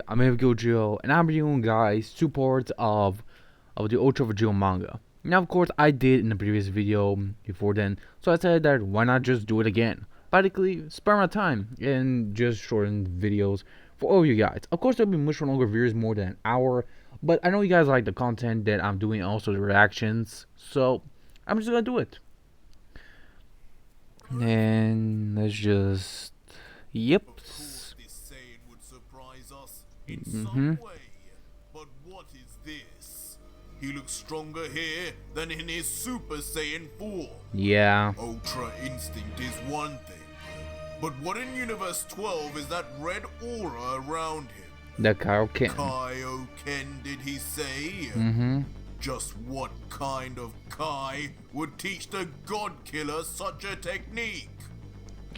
I'm Gogito, and I'm bringing you guys 2 parts of the Ultra Vegito Manga. Now, of course, I did in the previous video before then, so I said that why not just do it again? Practically spare my time and just shorten videos for all you guys. Of course, there'll be much longer videos, more than an hour, but I know you guys like the content that I'm doing, also the reactions, so I'm just gonna do it. And let's just, yep. In some way. But what is this? He looks stronger here than in his Super Saiyan form. Yeah. Ultra Instinct is one thing. But what in Universe 12 is that red aura around him? The Kaioken. Kaioken, did he say? Just what kind of Kai would teach the God Killer such a technique?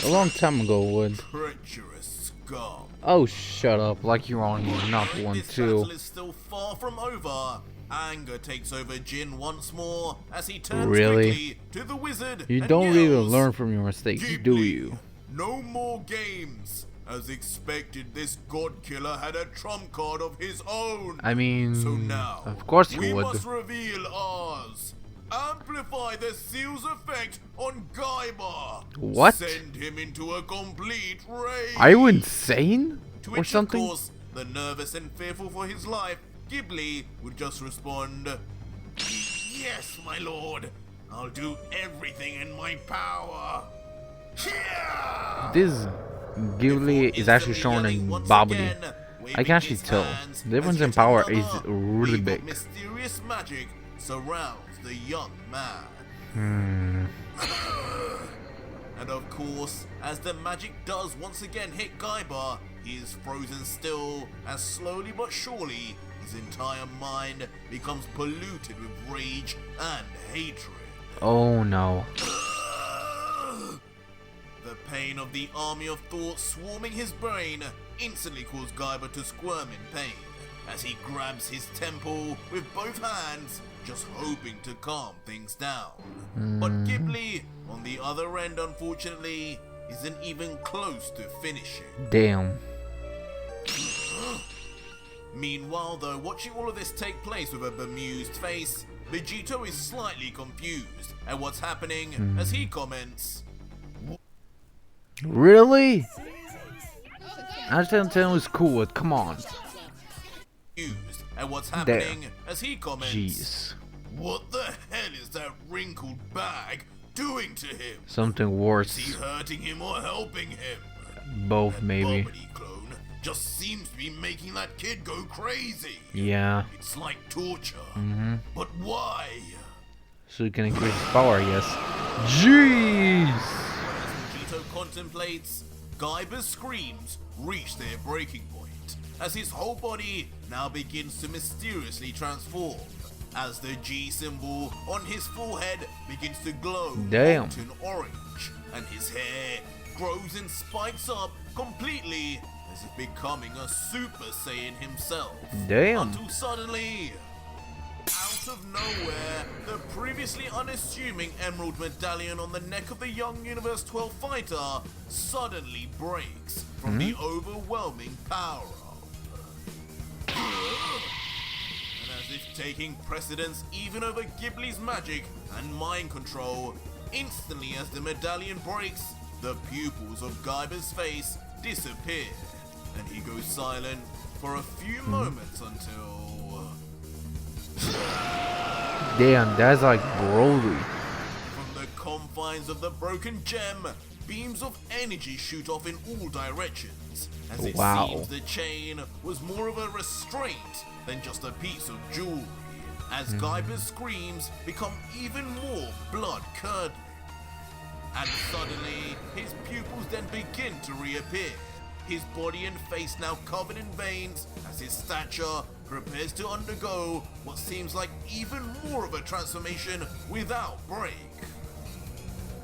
A long time ago would. Treacherous scum. Oh, shut up, like you're on here, not one This too. battle is still far from over. Anger takes over Giin once more as he turns Really? quickly to the wizard. You and don't really yells, learn from your mistakes, do you? No more games. As expected, this God Killer had a trump card of his own. I mean, So now, of course you we would. must reveal ours. Amplify the seal's effect on Gaiba. What? Send him into a complete rage. Are you insane? To Or which, something? of course, the nervous and fearful for his life, Ghibli would just respond, "Yes, my lord. I'll do everything in my power." Yeah! This Ghibli is actually Instantly shown in yelling once Babidi. again, I waving can actually his tell. hands The difference as in yet power another is really wave of big. Mysterious magic surrounds the young man. And of course, as the magic does once again hit Gaiba, he is frozen still as slowly but surely his entire mind becomes polluted with rage and hatred. Oh no. The pain of the army of thoughts swarming his brain instantly caused Gaiba to squirm in pain as he grabs his temple with both hands, just hoping to calm things down. But Ghibli, on the other end, unfortunately, isn't even close to finishing. Damn. Meanwhile, though, watching all of this take place with a bemused face, Vegito is slightly confused at what's happening as he comments, Really? I just didn't tell him it was cool. Come on. confused at what's happening as he comments, Jeez. "What the hell is that wrinkled bag doing to him? Something Is he worse. hurting him or helping him? Both That maybe. Babidi clone just seems to be making that kid go crazy. Yeah. It's like torture. But why?" So you can increase his power, I guess. Jeez. As Gogito contemplates, Gaiba's screams reach their breaking point as his whole body now begins to mysteriously transform as the G symbol on his forehead begins to glow Damn. molten orange and his hair grows and spikes up completely as if becoming a Super Saiyan himself. Damn. Until suddenly, out of nowhere, the previously unassuming emerald medallion on the neck of the young Universe 12 fighter suddenly breaks from the overwhelming power of. And as if taking precedence even over Ghibli's magic and mind control, instantly as the medallion breaks, the pupils of Gaiba's face disappear, and he goes silent for a few moments until. Damn, that's like Broly. From the confines of the broken gem, beams of energy shoot off in all directions, as it Wow. seems the chain was more of a restraint than just a piece of jewelry, as Gaiba's screams become even more blood-curdling. And suddenly, his pupils then begin to reappear, his body and face now covered in veins as his stature prepares to undergo what seems like even more of a transformation without break.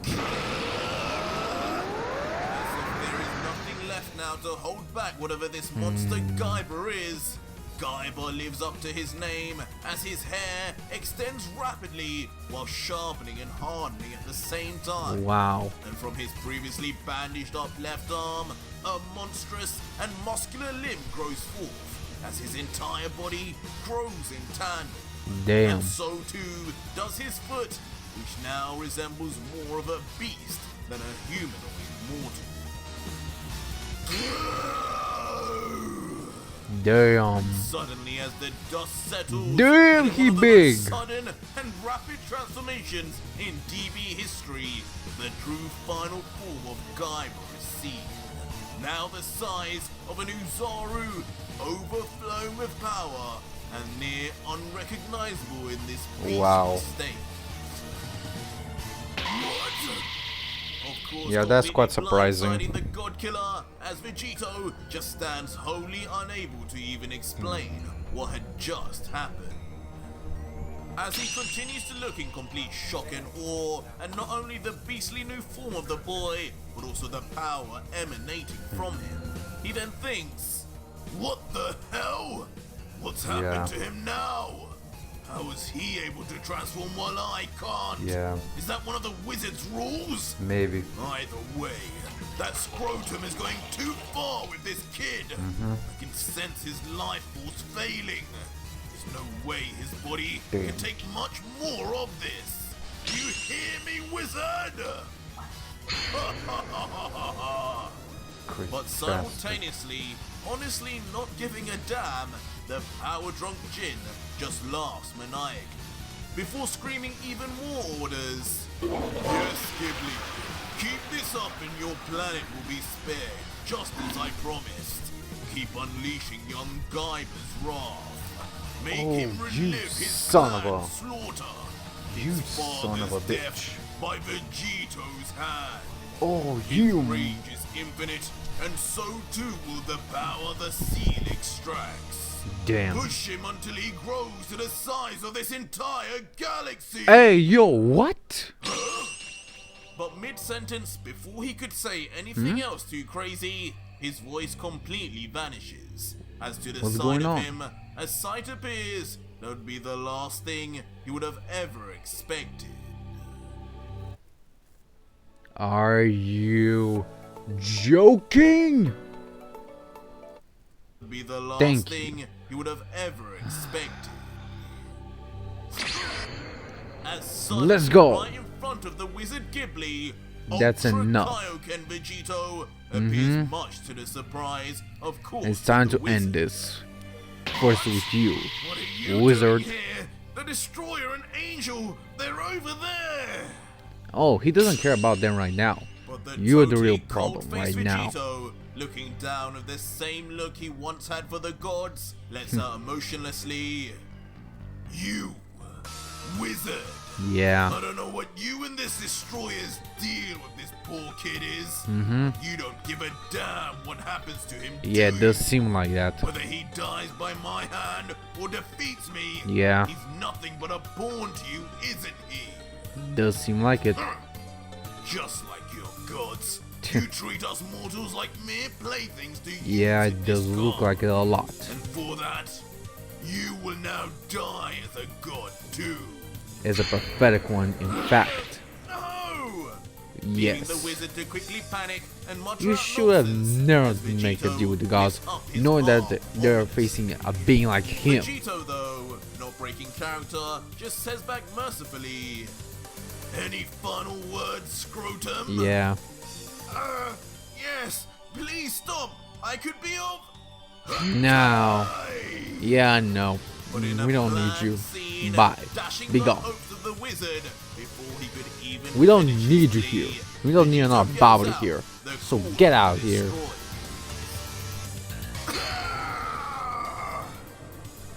As if there is nothing left now to hold back whatever this monster Gaiba is, Gaiba lives up to his name as his hair extends rapidly while sharpening and hardening at the same time. Wow. And from his previously bandaged up left arm, a monstrous and muscular limb grows forth as his entire body grows in tandem. Damn. And so too does his foot, which now resembles more of a beast than a humanoid mortal. Damn. Suddenly, as the dust settles, Damn, in he one of the big. most sudden and rapid transformations in DB history, the true final form of Gaiba is seen. Now the size of an Uzaru, overflowing with power and near unrecognizable in this beastly Wow. state. Of course, Yeah, that's quite completely surprising. blindsiding the God Killer, as Vegito just stands wholly unable to even explain what had just happened. As he continues to look in complete shock and awe, and not only the beastly new form of the boy, but also the power emanating from him, he then thinks, what the hell? What's happened to him now? How is he able to transform while I can't? Yeah. Is that one of the wizard's rules? Maybe. Either way, that scrotum is going too far with this kid. I can sense his life force failing. There's no way his body can take much more of this. You hear me, wizard? But simultaneously, honestly not giving a damn, the power-drunk Giin just laughs maniacally, before screaming even more orders. Yes, Ghibli, keep this up and your planet will be spared, just as I promised. Keep unleashing young Gaiba's wrath. Make him relive his son of planned a- slaughter. You His son of a father's death bitch. by Vegito's hand. Oh, His you. rage is infinite, and so too will the power the seal extracts. Damn. Push him until he grows to the size of this entire galaxy. Hey, yo, what? But mid-sentence, before he could say anything else too crazy, his voice completely vanishes. As to the What's side going of on? him, a sight appears that would be the last thing he would have ever expected. Are you joking? Be the last Thank you. thing he would have ever expected. As suddenly, Let's go. right in front of the wizard Ghibli, That's Ultra enough. Kaioken Vegito appears much to the surprise, of course. It's time of the to end wizard. this. First with you, What are you wizard. doing here? The Destroyer and Angel, they're over there. Oh, he doesn't care about them right now. But the You're the totally real problem cold-faced right now. Vegito, looking down with the same look he once had for the gods, lets out emotionlessly, "You, wizard. Yeah. I don't know what you and this Destroyer's deal with this poor kid is. You don't give a damn what happens to him, Yeah, do it does you? seem like that. Whether he dies by my hand or defeats me, Yeah. he's nothing but a pawn to you, isn't he? Does seem like it. Just like your gods, you treat us mortals like mere playthings to use Yeah, in it this does look god. like it a lot. And for that, you will now die as a god too. It's a pathetic one, in fact. No! Leaving the Yes. wizard to quickly panic and mutter You out should have nonsense never as made a Vegito deal with the gods, lifts up his knowing that arm. they're facing a being like him. Vegito, though, not breaking character, just says back mercifully, "Any final words, Scrotum?" Yeah. Yes, please stop. I could be of... No. Yeah, no. But in a We don't need planned you. scene, Bye. dashing Be the gone. hopes of the wizard before he could even We don't finish need his you plea, here. We don't need Vegito another yells Babidi out, here. "The So core get out is here." destroyed."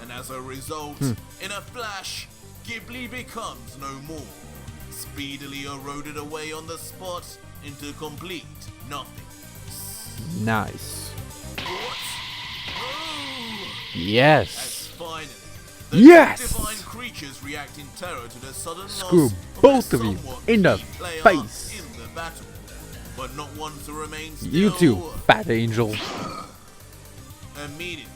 And as a result, in a flash, Ghibli becomes no more, speedily eroded away on the spot into complete nothingness. Nice. What? Oh! As Yes. finally, the Yes! two divine creatures react in terror to the sudden Screw loss both of of a you somewhat in the key player face. in the battle, but not one to remain still. You too, fat angel. Immediately,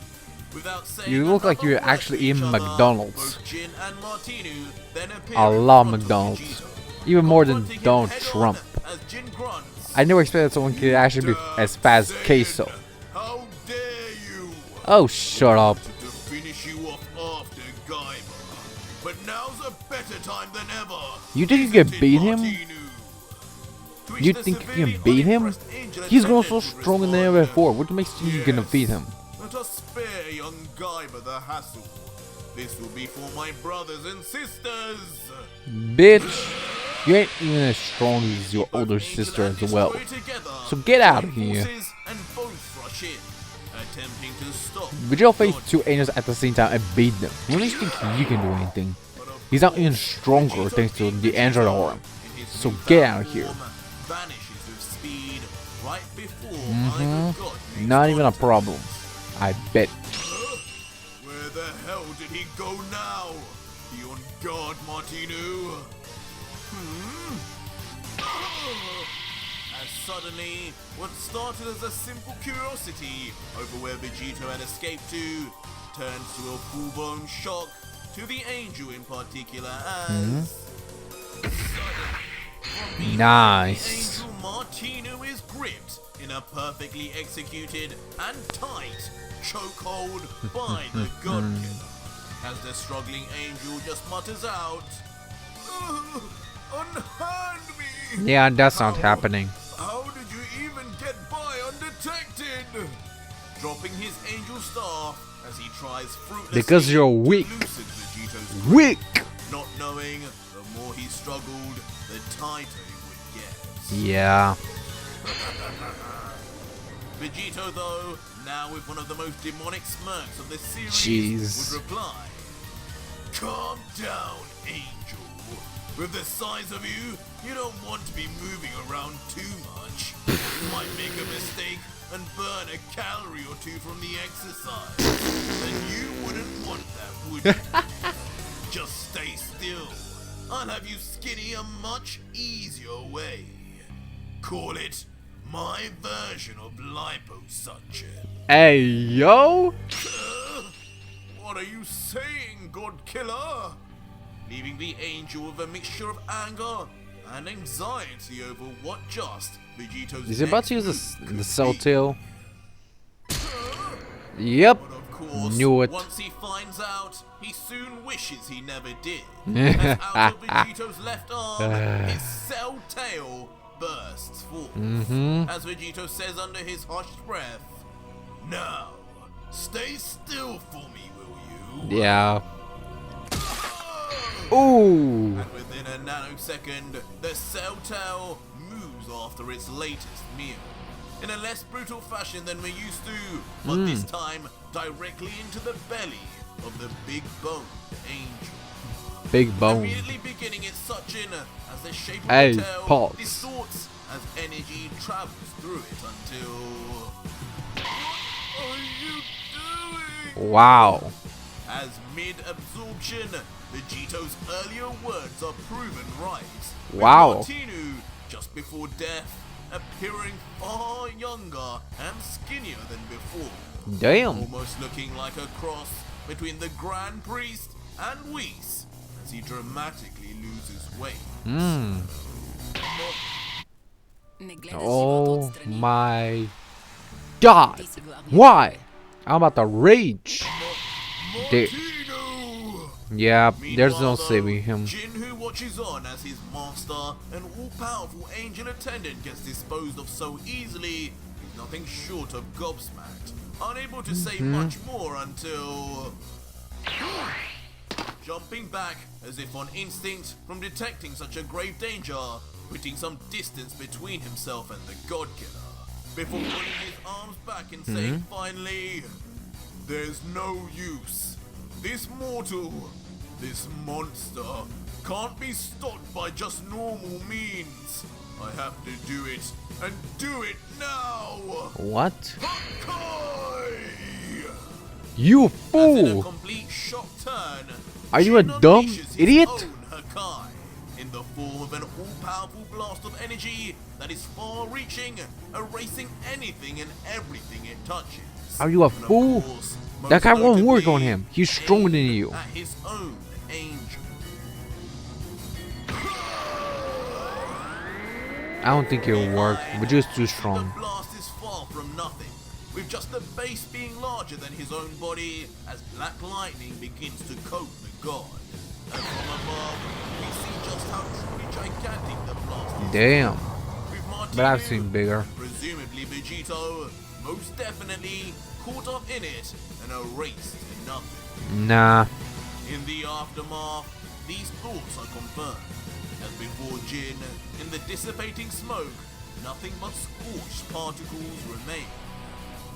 without saying You look like another you're word actually to each in other, McDonald's. both Giin and Martinu then appear I in love front of McDonald's. Gogito, Even more than confronting him Donald head-on Trump. as Giin grunts, I never expected someone could actually be as fast as Queso. How dare you? Oh, shut up. To finish you off after Gaiba. But now's a better time than ever. You think you can beat him? You think you can beat him? He's grown so strong than ever before. What makes you gonna beat him? Let us spare young Gaiba the hassle. This will be for my brothers and sisters. Bitch, you ain't even as strong as your older sister as well. So get out of here. Vegito faced two angels at the same time and beat them. What makes you think you can do anything? He's not even stronger thanks to the android arm. So get out of here. Not even a problem. I bet. Where the hell did he go now? You on guard, Martinu? As suddenly, what started as a simple curiosity over where Vegito had escaped to, turns to a full-blown shock to the angel in particular as... Nice. Angel Martinu is gripped in a perfectly executed and tight chokehold by the God Killer. As the struggling angel just mutters out, "Unhand me!" Yeah, that's not happening. How did you even get by undetected? Dropping his angel staff as he tries fruitlessly Because you're weak. to loosen Vegito's grip, Weak. not knowing the more he struggled, the tighter it would get. Yeah. Vegito, though, now with one of the most demonic smirks of the series, Jeez. would reply, "Calm down, Angel. With the size of you, you don't want to be moving around too much. You might make a mistake and burn a calorie or two from the exercise. Then you wouldn't want that, would you? Just stay still. I'll have you skinny a much easier way. Call it my version of liposuction." Hey, yo. What are you saying, God Killer? Leaving the angel with a mixture of anger and anxiety over what just Vegito's Is he about to use next the cell could tail? Yep. But of course, Knew it. once he finds out, he soon wishes he never did. As out of Vegito's left arm, his cell tail bursts forth. As Vegito says under his hushed breath, "Now, stay still for me, will you?" Yeah. Ooh. And within a nanosecond, the cell tail moves after its latest meal. In a less brutal fashion than we're used to, but this time directly into the belly of the big boned angel. Big bone. Immediately beginning its suction as the shape of Hey, the tail pause. distorts as energy travels through it until... What are you doing? Wow. As mid-absorption, Vegito's earlier words are proven right. With Wow. Martinu, just before death, appearing far younger and skinnier than before. Damn. Almost looking like a cross between the Grand Priest and Whis as he dramatically loses weight. Oh my God. Why? I'm about to rage. Dude. Martinu! Yeah, there's no Meanwhile, saving though, him. Giin, who watches on as his master and all-powerful angel attendant gets disposed of so easily, is nothing short of gobsmacked, unable to say much more until... Jumping back as if on instinct from detecting such a grave danger, putting some distance between himself and the God Killer, before pulling his arms back and saying finally, "There's no use. This mortal, this monster, can't be stopped by just normal means. I have to do it, and do it now!" What? Hakai! You As in a fool! complete shock turn, Are you a Giin dumb unleashes his idiot? own Hakai, in the form of an all-powerful blast of energy that is far-reaching, erasing anything and everything it touches. Are you a And of fool? course, That guy most won't work notably, on him. He's stronger than aimed you. At his own angel. I don't think it'll work. Vegito's too The strong. blast is far from nothing, with just the base being larger than his own body as black lightning begins to coat the god. And from above, we see just how truly gigantic the blast is. Damn. With But I've Martinu, seen bigger. presumably Vegito, most definitely caught up in it and erased to nothing. Nah. In the aftermath, these thoughts are confirmed, as before Giin, in the dissipating smoke, nothing but scorched particles remain.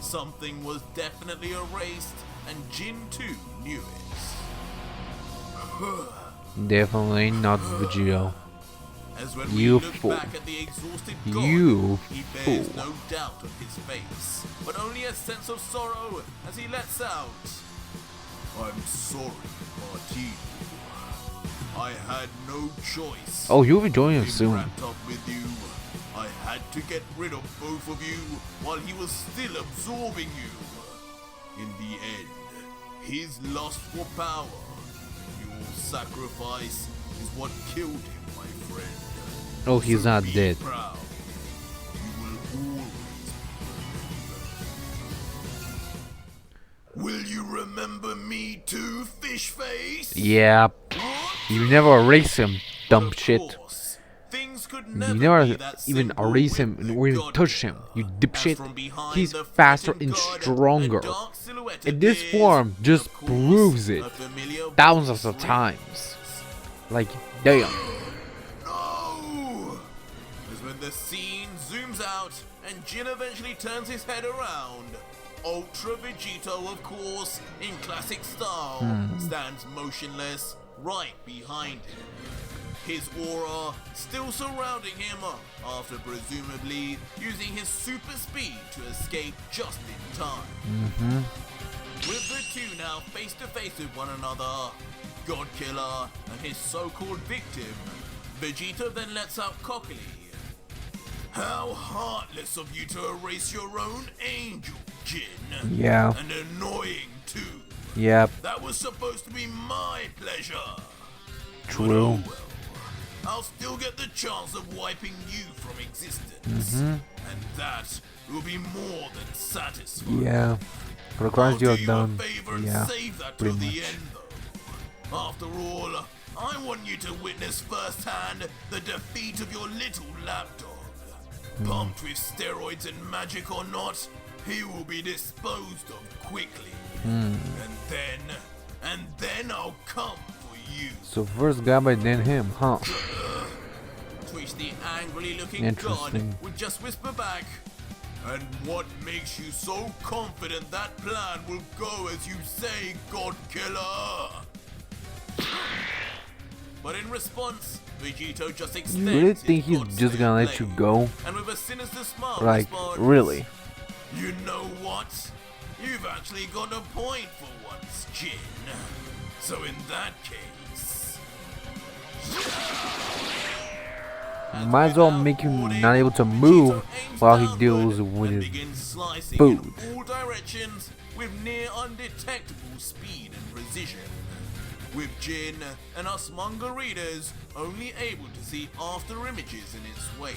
Something was definitely erased, and Giin too knew it. Definitely not Vegito. As when You we look fool. back at the exhausted god, You he bears fool. no doubt on his face, but only a sense of sorrow as he lets out, "I'm sorry, Martinu. I had no choice. Oh, you'll be joining him Being soon. wrapped up with you, I had to get rid of both of you while he was still absorbing you. In the end, his lust for power, your sacrifice, is what killed him, my friend. Oh, he's So not be dead. proud. You will always be. Will you remember me too, fish face? Yeah. You never erase him, dumb Of shit. course, things could You never never be that even simple erase him with the or even god touch him, you As dipshit. from behind He's the faster frightened and god, stronger. a dark silhouette And this appears, form just of course, proves it a familiar thousands voice of times. rings. Like, damn. No! As when the scene zooms out and Giin eventually turns his head around, Ultra Vegito, of course, in classic style, stands motionless right behind him. His aura still surrounding him after presumably using his super speed to escape just in time. With the two now face to face with one another, God Killer and his so-called victim, Vegito then lets out cockily, "How heartless of you to erase your own angel, Giin. Yeah. And annoying too. Yep. That was supposed to be my pleasure. True. But oh well. I'll still get the chance of wiping you from existence. And that will be more than satisfying. Yeah. For the I'll crimes you do have you done. a favor and Yeah. save that till pretty the much. end, though. After all, I want you to witness firsthand the defeat of your little lapdog. Pumped with steroids and magic or not, he will be disposed of quickly. And then I'll come for you." So first guy, but then him, huh? To which the angrily looking Interesting. god would just whisper back, "And what makes you so confident that plan will go as you say, God Killer?" But in response, Vegito just extends You really his think he's God-slaying just gonna let you blade, go? and with a sinister smile Like, responds, really? "You know what? You've actually got a point for once, Giin. So in that case..." Might as well make him not able to move while he deals with his food. In all directions with near undetectable speed and precision. With Giin and us manga readers only able to see after images in its wake.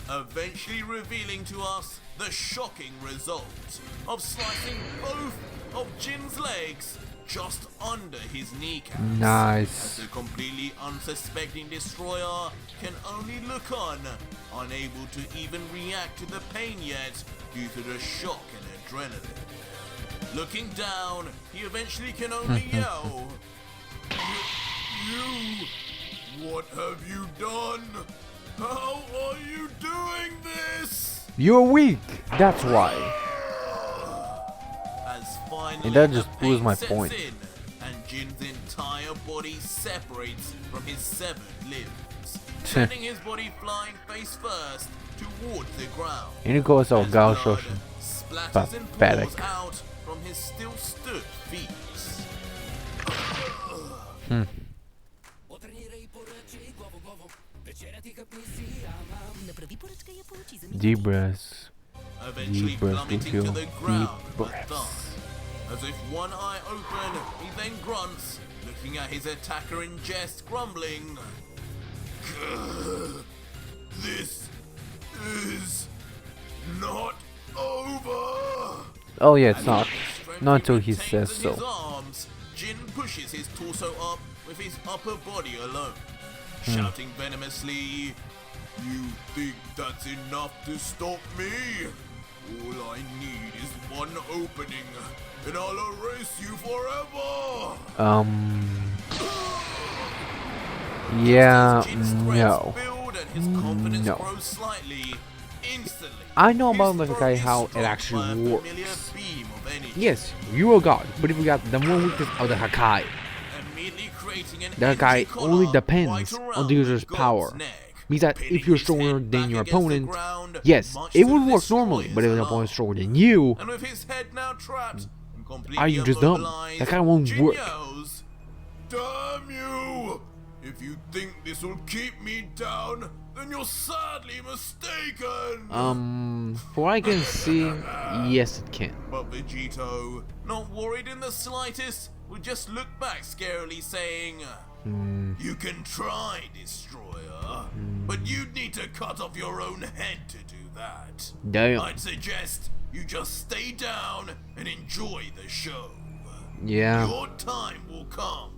Eventually revealing to us the shocking result of slicing both of Jin's legs just under his kneecaps. Nice. As the completely unsuspecting destroyer can only look on, unable to even react to the pain yet due to the shock and adrenaline. Looking down, he eventually can only yell, "You! What have you done? How are you doing this?" You're weak. That's why. As finally And that just the proves pain my sets point. in, and Jin's entire body separates from his severed limbs, sending his body flying face first towards the ground. Unico is our As gal blood Shoshin. splatters and Pathetic. pours out from his still stood feet. Deep breaths. Eventually Deep breaths, plummeting Gogito. to the ground Deep with a breaths. thud, As if one eye open, he then grunts, looking at his attacker in jest, grumbling. This is not over. Oh yeah, it's not. Not until he says so. Giin pushes his torso up with his upper body alone, shouting venomously, "You think that's enough to stop me? All I need is one opening, and I'll erase you forever." Yeah, no. No. I know about like okay, how it actually works. Yes, you are God, but if you got the one weakness of the Hakai, the Hakai only depends on the user's power. Means that if you're stronger than your opponent, yes, it would work normally, but if the opponent is stronger than you, are you just dumb? That kind of won't work. Damn you! If you think this will keep me down, then you're sadly mistaken! From what I can see, yes it can. But Vegito, not worried in the slightest, would just look back scarily saying, "You can try, Destroyer, but you'd need to cut off your own head to do that. Damn. I'd suggest you just stay down and enjoy the show. Yeah. Your time will come.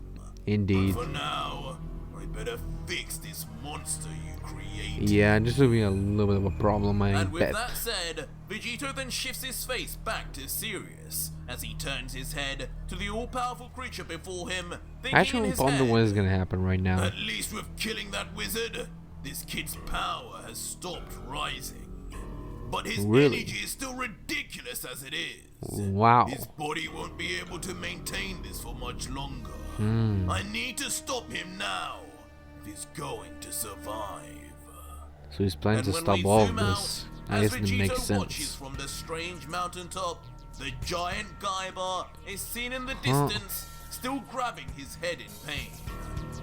Indeed. But for now, I better fix this monster you created." Yeah, this will be a little bit of a problem, I And with bet. that said, Vegito then shifts his face back to Sirius as he turns his head to the all-powerful creature before him, thinking I in actually his wonder head, what is gonna happen right now. "At least with killing that wizard, this kid's power has stopped rising. But his Really? energy is still ridiculous as it is. Wow. His body won't be able to maintain this for much longer. I need to stop him now if he's going to survive." So he's planning And to when stop we all of zoom this. out, I as guess it Vegito makes watches sense. from the strange mountaintop, the giant Gaiba is seen in the distance, still grabbing his head in pain,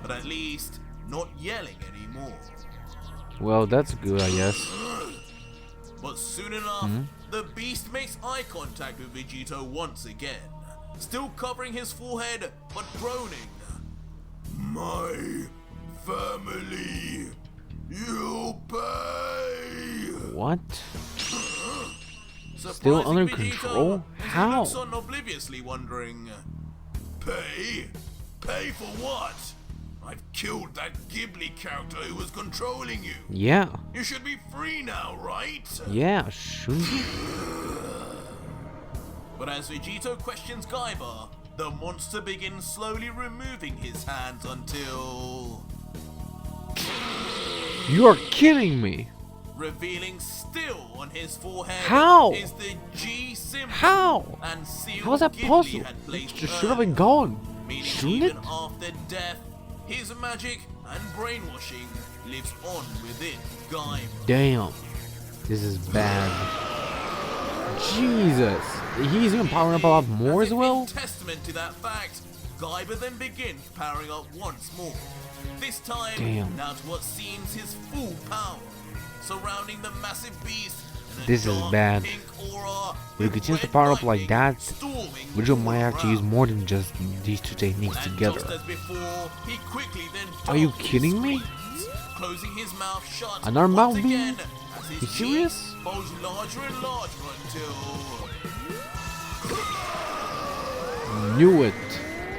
but at least not yelling anymore. Well, that's good, I guess. But soon enough, the beast makes eye contact with Vegito once again, still covering his forehead, but groaning. "My family, you'll pay." What? Still under Surprising control? Vegito, as he How? looks on obliviously wondering, "Pay? Pay for what? I've killed that Ghibli character who was controlling you. Yeah. You should be free now, right?" Yeah, shouldn't he? But as Vegito questions Gaiba, the monster begins slowly removing his hands until, You are kidding me. revealing still on his forehead How? is the G symbol How? and seal How is that Ghibli possible? had It placed just should have earlier, been gone. meaning Shouldn't even it? after death, his magic and brainwashing lives on within Gaiba. Damn. This is bad. Jesus. He's even powering up a lot more as well? In testament to that fact, Gaiba then begins powering up once more. This time, Damn. now to what seems his full power, surrounding the massive beast in a This is dark bad. pink aura If he with continues to red power up like lightning that, storming Vegito all might have to use around. more than just these two techniques And together. just as before, he quickly then Are you darkly kidding me? squeaks, closing his mouth shut Another once mouth again beam? as his You G serious? bulges larger and larger until Knew it.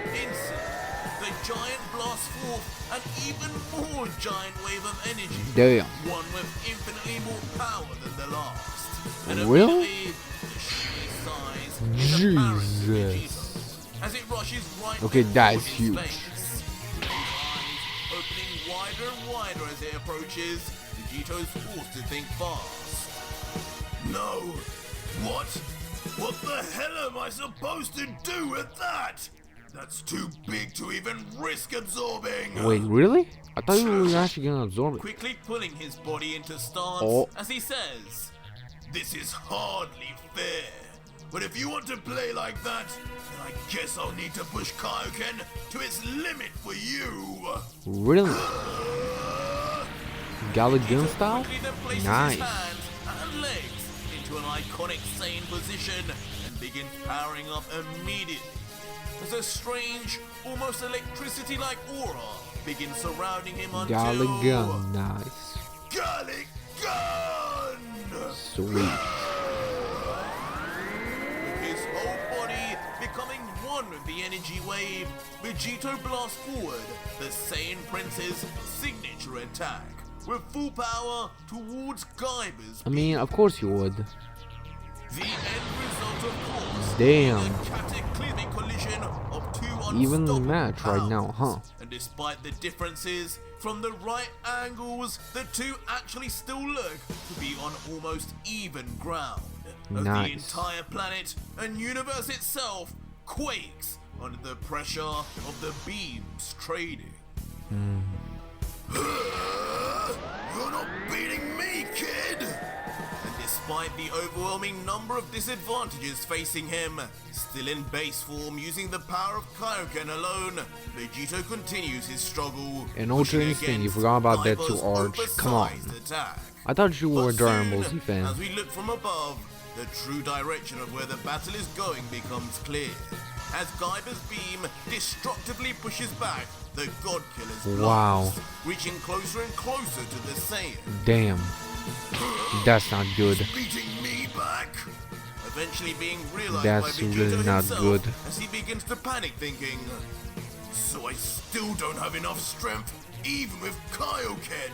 instantly the giant blasts forth an even more giant wave of energy, Damn. one with infinitely more power than the last. And Really? immediately, the sheer size is apparent to Vegito Jesus. as it rushes right Okay, before that is his huge. face. His eyes opening wider and wider as it approaches, Vegito's forced to think fast. No! What? What the hell am I supposed to do with that? That's too big to even risk absorbing! Wait, really? I thought you were actually gonna absorb it. Quickly pulling his body into stance Oh. as he says, "This is hardly fair. But if you want to play like that, then I guess I'll need to push Kaioken to its limit for you." Really? Galagun style? Quickly then places Nice. his hands and legs into to an iconic Saiyan position and begins powering up immediately. As a strange, almost electricity-like aura begins surrounding him until... Garlic gun, nice. Garlic gun! Sweet. With his whole body becoming one with the energy wave, Vegito blasts forward the Saiyan Prince's signature attack with full power towards Gaiba's. I mean, of course you would. The end result, of course, Damn. is a cataclysmic collision of two Even the unstoppable match right now, powers. huh? And despite the differences from the right angles, the two actually still look to be on almost even ground. As the Nice. entire planet and universe itself quakes under the pressure of the beams trading. You're not beating me, kid! And despite the overwhelming number of disadvantages facing him, still in base form using the power of Kaioken alone, Vegito continues his struggle. And Ultra pushing Instinct, you against forgot about that too, Kaiba's Arch. Come on. oversized attack. I thought you were a But Dragon Ball soon, Z fan. as we look from above, the true direction of where the battle is going becomes clear. As Gaiba's beam destructively pushes back the God Killer's Wow. blast, reaching closer and closer to the Saiyan. Damn. That's not good. Beating me back. Eventually being realized That's by Vegito really not himself good. as he begins to panic, thinking, so I still don't have enough strength, even with Kaioken.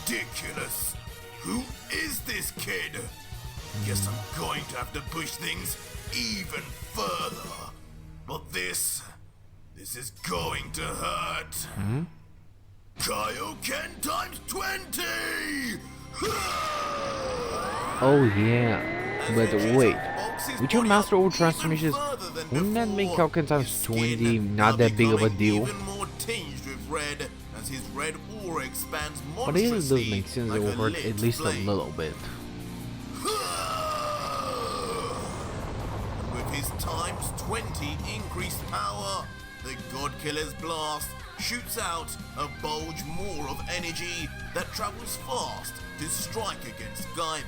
Ridiculous. Who is this kid? Guess I'm going to have to push things even further. But this is going to hurt. Kaioken times 20! Oh yeah. But wait. With your Master Ultra transformations, wouldn't that make Kaioken times 20 not that big of a deal? Even more tinged with red as his red aura expands But it does monstrously make sense like it will a hurt lit at least a flame. little bit. With his times 20 increased power, the God Killer's blast shoots out a bulge more of energy that travels fast to strike against Gaiba.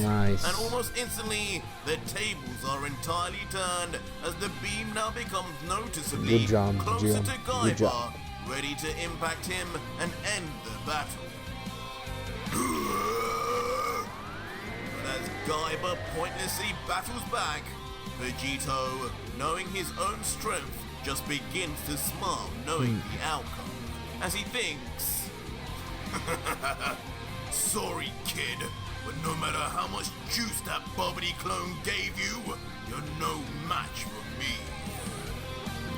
Nice. And almost instantly, the tables are entirely turned as the beam now becomes noticeably Good job, closer Giin. to Good Gaiba, job. ready to impact him and end the battle. But as Gaiba pointlessly battles back, Vegito, knowing his own strength, just begins to smile knowing the outcome, as he thinks, sorry kid, but no matter how much juice that Bobbity clone gave you, you're no match for me.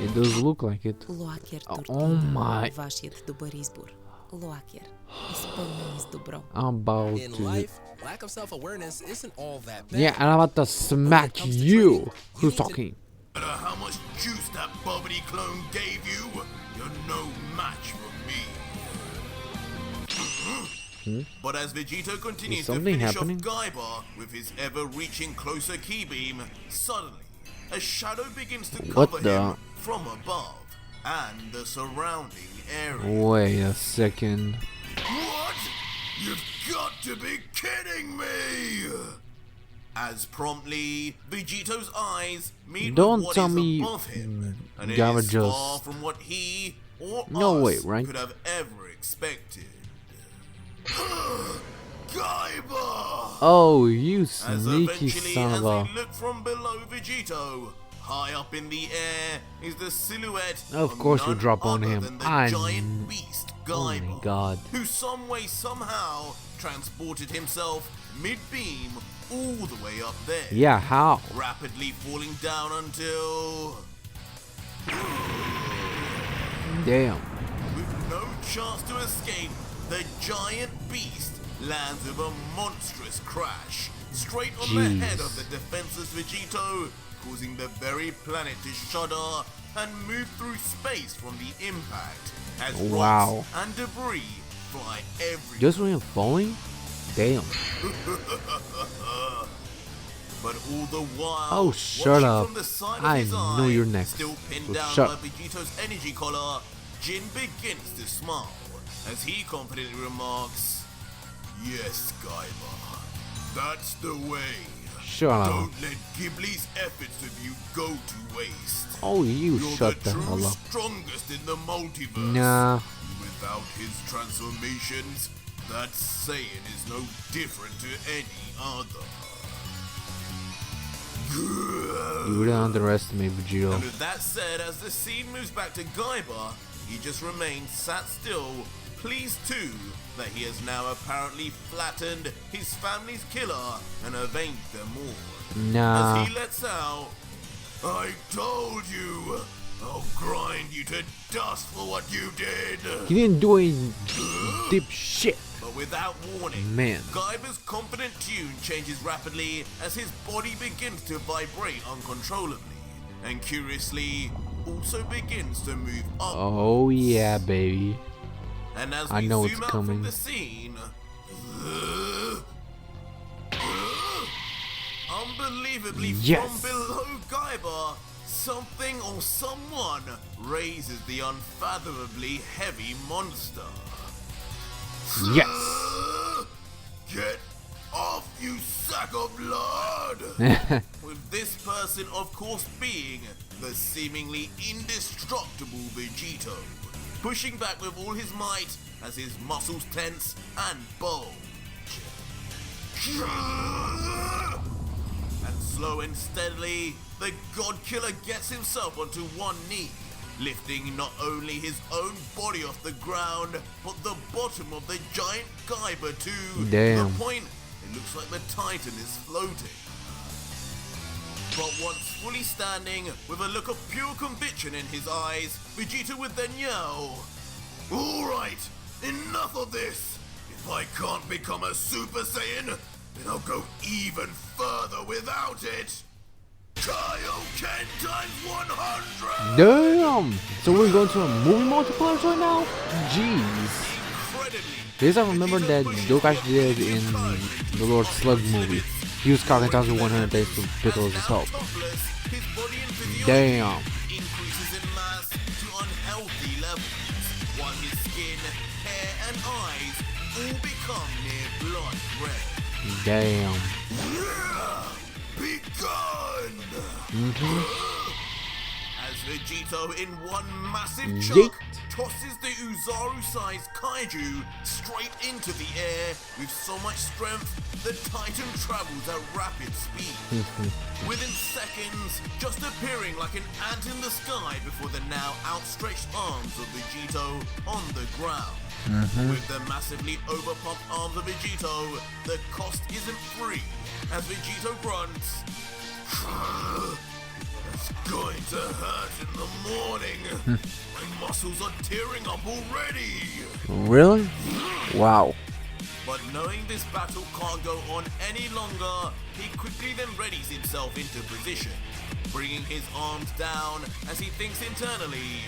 It does look like it. Лоакер Oh my. Вашият добър избор. Лоакер. Изпълнени с добро. I'm about In to. life, lack of self-awareness isn't all that bad. Yeah, and I'm about to smack comes to you. training, Who's you need to- talking? No matter how much juice that Bobbity clone gave you, you're no match for me. But as Vegito continues Is to something finish happening? off Gaiba with his ever-reaching closer key beam, suddenly a shadow begins to What cover the- him from above and the surrounding area. Wait a second. What? You've got to be kidding me! As promptly, Vegito's eyes meet Don't with what tell is me above him, and it Gamma is far just- from what he or No us way, right? could have ever expected. Gaiba! Oh, you As sneaky eventually, son as of a. we look from below Vegito, high up in the air is the silhouette Of course you none drop on other him. than the I giant kn- beast Oh Gaiba, my god. who some way somehow transported himself mid-beam all the way up there, Yeah, how? rapidly falling down until, Damn. with no chance to escape, the giant beast lands with a monstrous crash straight on the head Jeez. of the defenseless Vegito, causing the very planet to shudder and move through space from the impact as Wow. rocks and debris fly everywhere. Just when you're falling? Damn. But all the while, Oh, shut watching up. from the side of I his know eye, you're next. still pinned So down shut by up. Vegito's energy collar, Giin begins to smile as he confidently remarks, "Yes, Gaiba, That's the way. Shut up. Don't let Ghibli's efforts of you go to waste. Oh, you You're shut the true hell up. strongest in the multiverse. Nah. Without his transformations, that Saiyan is no different to any other. You really underestimate Vegito. And with that said, as the scene moves back to Gaiba, he just remains sat still, pleased too that he has now apparently flattened his family's killer and avenged them all. Nah. As he lets out, I told you, I'll grind you to dust for what you did. He didn't do any deep shit. But without warning, Man. Gaiba's confident tune changes rapidly as his body begins to vibrate uncontrollably, and curiously, also begins to move up. Oh yeah, baby. And as I we know zoom it's out coming. from the scene, unbelievably Yes. from below Gaiba, something or someone raises the unfathomably heavy monster. Yes. Get off, you sack of blood! With this person, of course, being the seemingly indestructible Vegito, pushing back with all his might as his muscles tense and bulge. And slow and steadily, the God Killer gets himself onto one knee, lifting not only his own body off the ground, but the bottom of the giant Gaiba too. Damn. To the point it looks like the Titan is floating. But once fully standing, with a look of pure conviction in his eyes, Vegeta would then yell, "Alright, enough of this! If I can't become a Super Saiyan, then I'll go even further without it! Kaioken times 100! Damn. So we're going to a movie multipliers right now? Jeez. Incredibly, Because I remember that Dope actually did in the Lord Slug movie. He was cocking 1,100 thanks to Piccolo's help. topless, his body and physiology Damn. increases in mass to unhealthy levels, while his skin, hair, and eyes all become near blood red. Damn. Begun! As Vegito, in one massive Yeet. chunk, tosses the Uzaru-sized kaiju straight into the air with so much strength, the Titan travels at rapid speed. Within seconds, just appearing like an ant in the sky before the now outstretched arms of Vegito on the ground. With the massively overpumped arms of Vegito, the cost isn't free, as Vegito grunts, "It's going to hurt in the morning. My muscles are tearing up already." Really? Wow. But knowing this battle can't go on any longer, he quickly then readies himself into position, bringing his arms down as he thinks internally,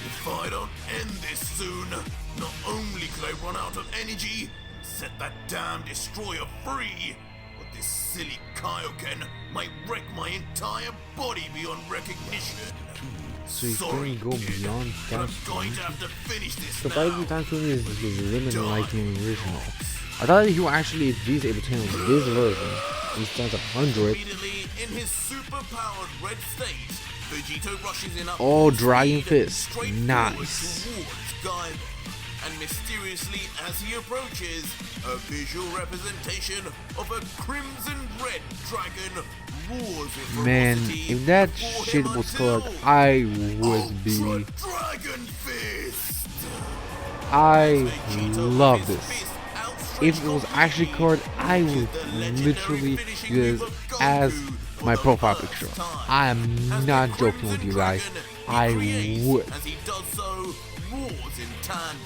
"If I don't end this soon, not only could I run out of energy and set that damn destroyer free, but this silly Kaioken might wreck my entire body beyond recognition." So you Sorry, can go kid, beyond but I'm that. going to have to finish this So now. probably time tuning is limited like in the original. I thought that he was actually at least able to handle this version. He stands 100. Immediately, in his super-powered red state, Vegito rushes in up Oh, full Dragon speed, Fist. straight Nice. forward towards Gaiba. And mysteriously, as he approaches, a visual representation of a crimson red dragon roars with Man, ferocity if that before shit him was until colored, I would be. Ultra Dragon Fist. I Vegito, love with his this. fist outstretched If it was actually completely, colored, I uses would the legendary literally finishing use move of as Goku for my the profile first picture. time. I am As the not joking Crimson with you guys. Dragon, he I creates, would. as he does so, roars in tandem,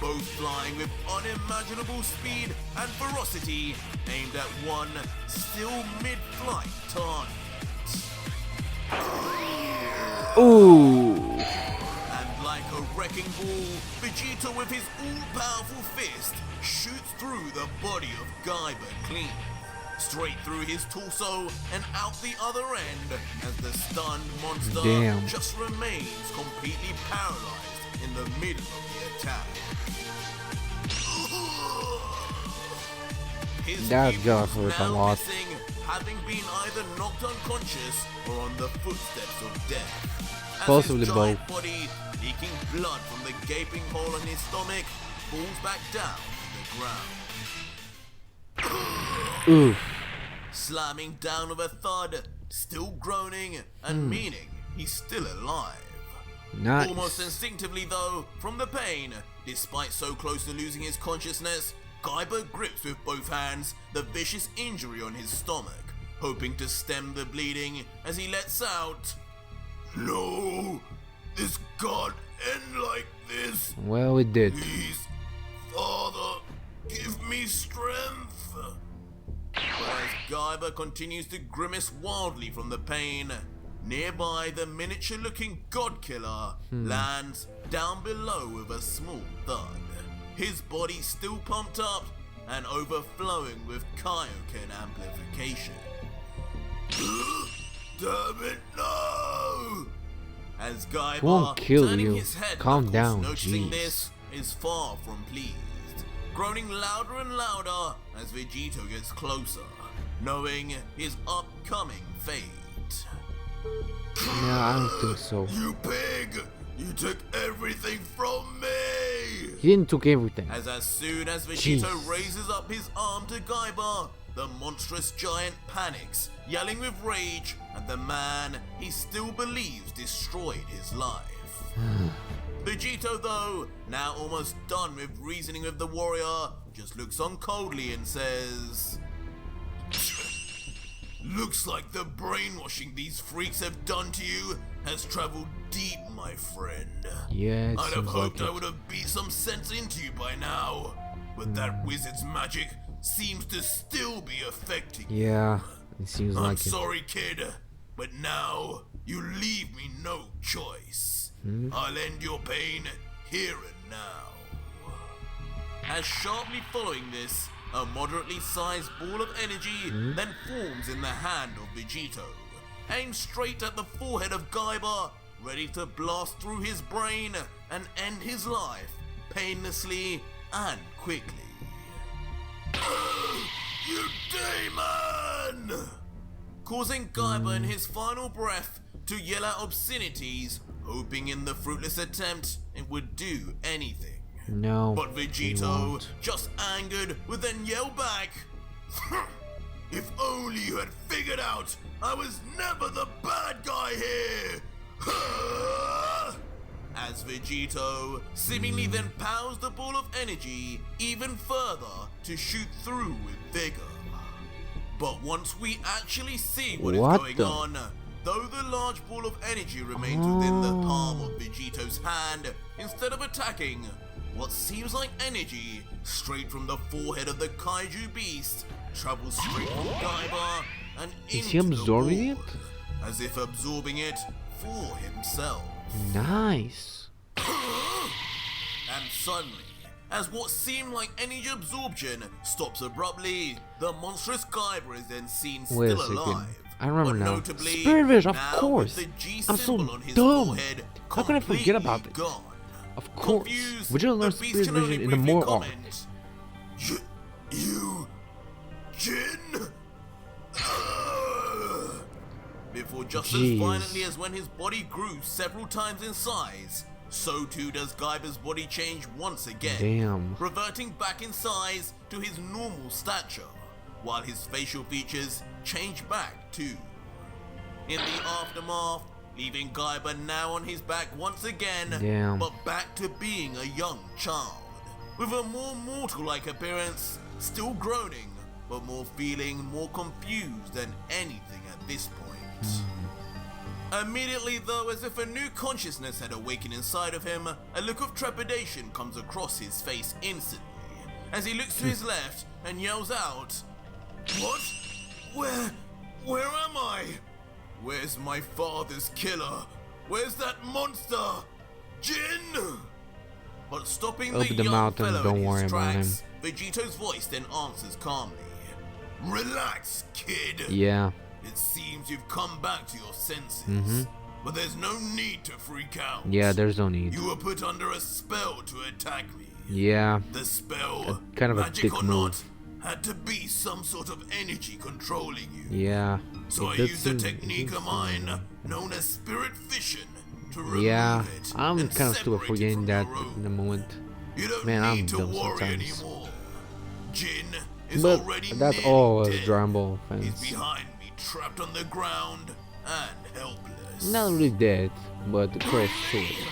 both flying with unimaginable speed and ferocity, aimed at one still mid-flight target. Ooh. And like a wrecking ball, Vegeta with his all-powerful fist shoots through the body of Gaiba clean, straight through his torso and out the other end, as the stunned monster Damn. just remains completely paralyzed in the middle of the attack. his That pupils got hurt a now lot. missing, having been either knocked unconscious or on the footsteps of death. As Possibly his giant both. body, leaking blood from the gaping hole in his stomach, falls back down to the ground. Oof. Slamming down with a thud, still groaning and meaning he's still alive. Nice. Almost instinctively though, from the pain, despite so close to losing his consciousness, Gaiba grips with both hands the vicious injury on his stomach, hoping to stem the bleeding as he lets out, "No, this can't end like this. Well, it did. Please, Father, give me strength." But as Gaiba continues to grimace wildly from the pain, nearby the miniature-looking god killer lands down below with a small thud. His body still pumped up and overflowing with Kaioken amplification. Damn it, no! As Gaiba, Won't kill turning you. his head, Calm of course down, noticing jeez. this, is far from pleased, groaning louder and louder as Vegito gets closer, knowing his upcoming fate. Yeah, I don't think so. You pig! You took everything from me! He didn't took everything. As soon as Vegito Jeez. raises up his arm to Gaiba, the monstrous giant panics, yelling with rage at the man he still believes destroyed his life. Vegito, though, now almost done with reasoning with the warrior, just looks on coldly and says, "Looks like the brainwashing these freaks have done to you has traveled deep, my friend. Yeah, it I'd have seems hoped like I it. would have beat some sense into you by now, but that wizard's magic seems to still be affecting you. Yeah, it seems I'm like it. sorry, kid, but now you leave me no choice. I'll end your pain here and now." As sharply following this, a moderately sized ball of energy then forms in the hand of Vegito, aimed straight at the forehead of Gaiba, ready to blast through his brain and end his life painlessly and quickly. You demon! Causing Gaiba in his final breath to yell out obscenities, hoping in the fruitless attempt it would do anything. No. But he Vegito, won't. just angered, would then yell back, "If only you had figured out I was never the bad guy here!" As Vegito seemingly then powers the ball of energy even further to shoot through with vigor. But once we actually see what is What going the- on, though the large ball of energy remains within the palm of Vegito's hand, instead of attacking, what seems like energy straight from the forehead of the kaiju beast travels straight from Gaiba and Is into he absorbing the wall, it? as if absorbing it for himself. Nice. And suddenly, as what seemed like energy absorption stops abruptly, the monstrous Gaiba is then seen Wait a still second. alive. I remember but now. notably, Spirit Vision, of now course. with the G I'm symbol so on his dumb. forehead How can I forget about completely it? Gone. Of course. Confused, We just the learned beast Spirit can only Vision in the briefly more arc. comment, You... Jin? Before just as Jeez. violently as when his body grew several times in size, so too does Gaiba's body change once again, Damn. reverting back in size to his normal stature, while his facial features change back too. In the aftermath, leaving Gaiba now on his back once again, Damn. but back to being a young child, with a more mortal-like appearance, still groaning, but feeling more confused than anything at this point. Immediately though, as if a new consciousness had awakened inside of him, a look of trepidation comes across his face instantly, as he looks to his left and yells out, "What? Where am I? Where's my father's killer? Where's that monster? Jin?" But stopping the Open the young mouth and fellow don't in worry his about tracks, Vegito's voice then answers calmly, "Relax, kid. Yeah. It seems you've come back to your senses, but there's no need to freak out. Yeah, there's no need. You were put under a spell to attack me. Yeah. The spell, Kind of a magic dick or move. not, had to be some sort of energy controlling you. Yeah. So I used a technique of mine known as spirit fission to remove Yeah, it. I'm and kind of stupid separate it forgetting from that your own. in the moment. You don't Man, I'm need to dumb worry sometimes. anymore. Jin is But already that's nearly all as dead. Dragon Ball He's fans. behind me, trapped on the ground and helpless. Not really dead, but close to it.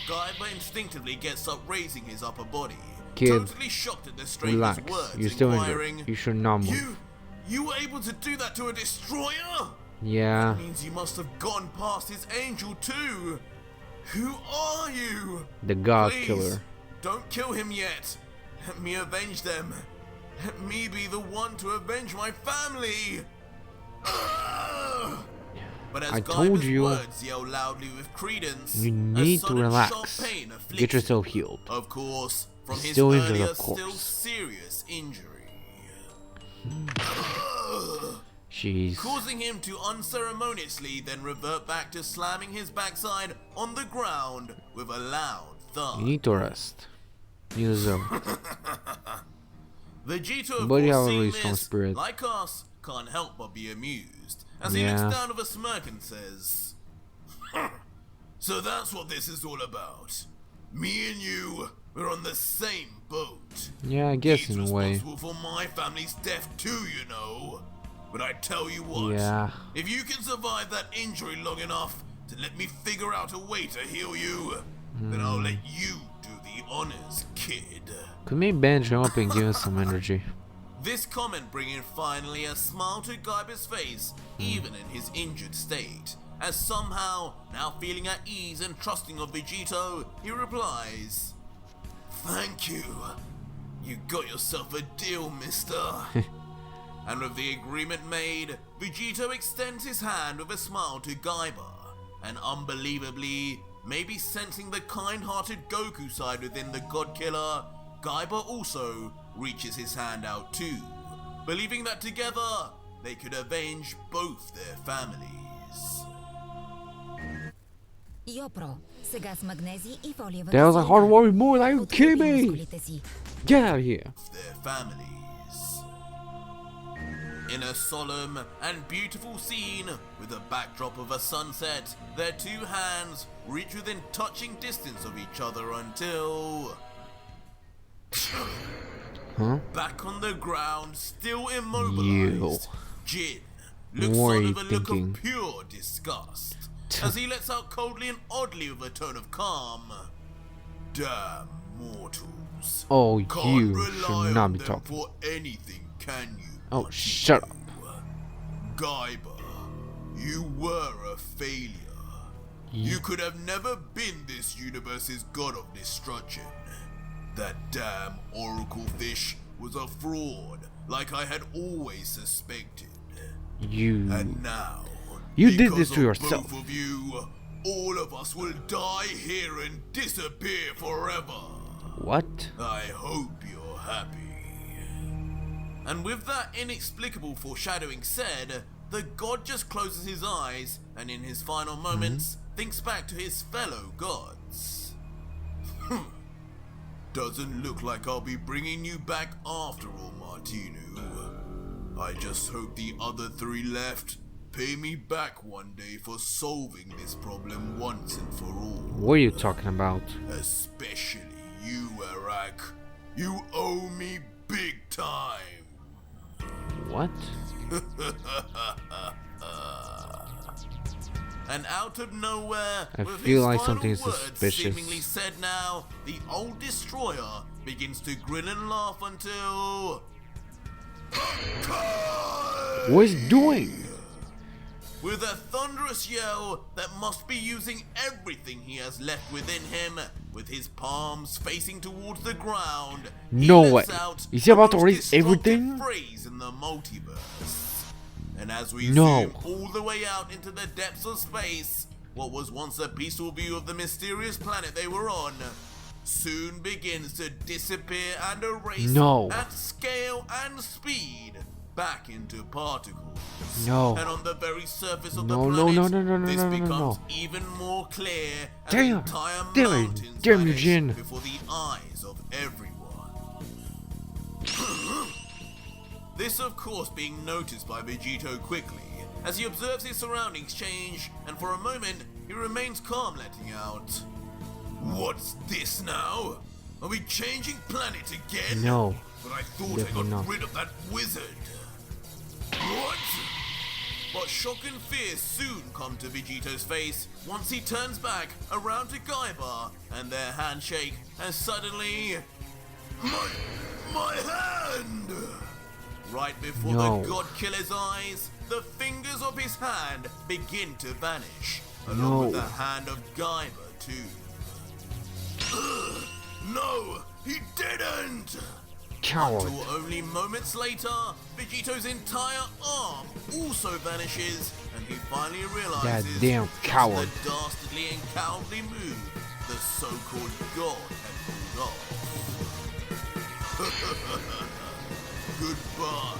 Gaiba instinctively gets up, raising his upper body, Kid, totally shocked at the stranger's relax. words, You're still inquiring, injured. You should not move. You were able to do that to a destroyer? Yeah. That means you must have gone past his angel too. Who are you? The God Please, Killer. don't kill him yet. Let me avenge them. Let me be the one to avenge my family. But as I told Gaiba's you, words yell loudly with credence, you a need to sudden relax. sharp pain afflicts Get yourself him. healed. Of course, from his Still injured, earlier, of course. still serious injury. Jeez. Causing him to unceremoniously then revert back to slamming his backside on the ground with a loud thud. You need to rest. You deserve it. Vegito, of But you course, have a seeing really strong this, spirit. like us, can't help but be amused as he Yeah. looks down with a smirk and says, "So that's what this is all about. Me and you, we're on the same boat. Yeah, I guess He's in a way. responsible for my family's death too, you know. But I tell you what, Yeah. if you can survive that injury long enough to let me figure out a way to heal you, then I'll let you do the honors, kid." Could maybe bench him up and give him some energy. This comment bringing finally a smile to Gaiba's face, even in his injured state, as somehow, now feeling at ease and trusting of Vegito, he replies, "Thank you. You got yourself a deal, mister." And with the agreement made, Vegito extends his hand with a smile to Gaiba, and unbelievably, maybe sensing the kind-hearted Goku side within the God Killer, Gaiba also reaches his hand out too, believing that together they could avenge both their families. Йопро, сега с магнезий и фолиева That was a hard warrior move. Are you Подкрепи kidding me? мускулите си. Get out of here. Their families. In a solemn and beautiful scene with a backdrop of a sunset, their two hands reach within touching distance of each other until... Huh? Back on the ground, still immobilized, Jin looks What are on you with a look thinking? of pure disgust as he lets out coldly and oddly with a tone of calm, "Damn mortals. Oh, Can't you rely should not on be them talking. for anything, can you? Oh, Majin? shut up. Gaiba, you were a failure. You could have never been this universe's god of destruction. That damn oracle fish was a fraud, like I had always suspected. You. And now, You did because this to of yourself. Both of you, all of us will die here and disappear forever. What? I hope you're happy." And with that inexplicable foreshadowing said, the god just closes his eyes and in his final moments thinks back to his fellow gods. "Doesn't look like I'll be bringing you back after all, Martinu. I just hope the other three left pay me back one day for solving this problem once and for all. What are you talking about? Especially you, Arak. You owe me big time." What? And out of nowhere, I with feel his like final something is words suspicious. seemingly said now, the old destroyer begins to grin and laugh until... What is he doing? With a thunderous yell that must be using everything he has left within him, with his palms facing towards the ground, he No lets way. out Is he about the to most erase everything? destructive phrase in the multiverse. And as we No. zoom all the way out into the depths of space, what was once a peaceful view of the mysterious planet they were on, soon begins to disappear and erase No. at scale and speed back into particles. No. And on the very surface of No, the no, planet, no, no, no, this no, no, no, becomes no. even more clear as Damn, entire damn it, mountains damn you, vanish Giin. before the eyes of everyone. This of course being noticed by Vegito quickly, as he observes his surroundings change, and for a moment he remains calm, letting out, "What's this now? Are we changing planet again? No. But I thought I Definitely got not. rid of that wizard." What? But shock and fear soon come to Vegito's face once he turns back around to Gaiba and their handshake, and suddenly, my hand! Right before No. the God Killer's eyes, the fingers of his hand begin to vanish, along with No. the hand of Gaiba too. No, he didn't! Coward. Until only moments later, Vegito's entire arm also vanishes, and he finally realizes That damn just coward. the dastardly and cowardly move the so-called god had pulled off. Goodbye,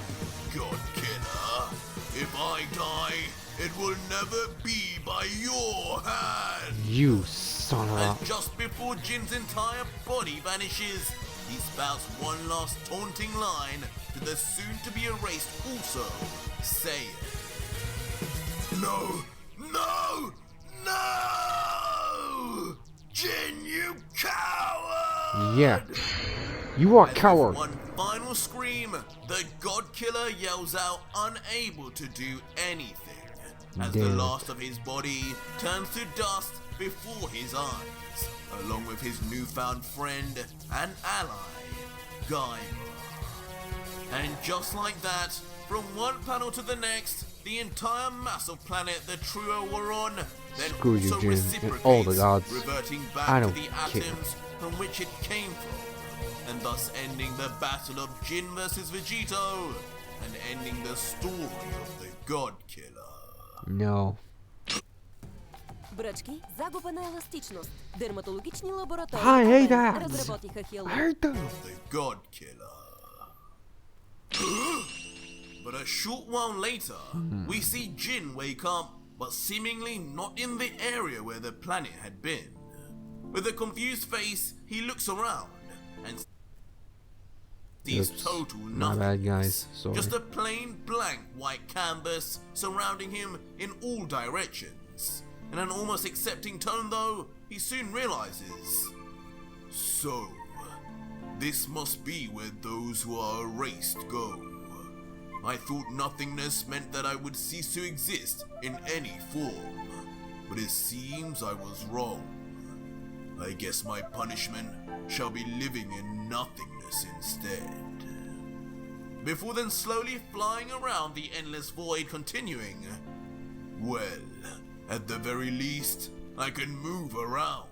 God Killer. If I die, it will never be by your hand. You son of And a... just before Jin's entire body vanishes, he spouts one last taunting line to the soon-to-be erased also, saying, "No, no, no! Jin, you coward!" Yeah. You are And coward. with one final scream, the God Killer yells out, unable to do anything, as the Damn it. last of his body turns to dust before his eyes, along with his newfound friend and ally, Gaiba. And just like that, from one panel to the next, the entire mass of planet the trio were on then Screw you, also Jin, and reciprocates, all the gods. reverting I back to don't the care. atoms from which it came from, and thus ending the battle of Jin versus Vegito, and ending the story of the God Killer. No. Брачки, загуба на еластичност. Дерматологични лаборатории I hate Japan that. разработиха I хиалурон. hate them. The God Killer. But a short while later, we see Jin wake up, but seemingly not in the area where the planet had been. With a confused face, he looks around and sees Oops. total My nothing. bad, guys. Sorry. Just a plain blank white canvas surrounding him in all directions. In an almost accepting tone though, he soon realizes, so, this must be where those who are erased go. I thought nothingness meant that I would cease to exist in any form, but it seems I was wrong. I guess my punishment shall be living in nothingness instead. Before then slowly flying around the endless void, continuing, well, at the very least, I can move around.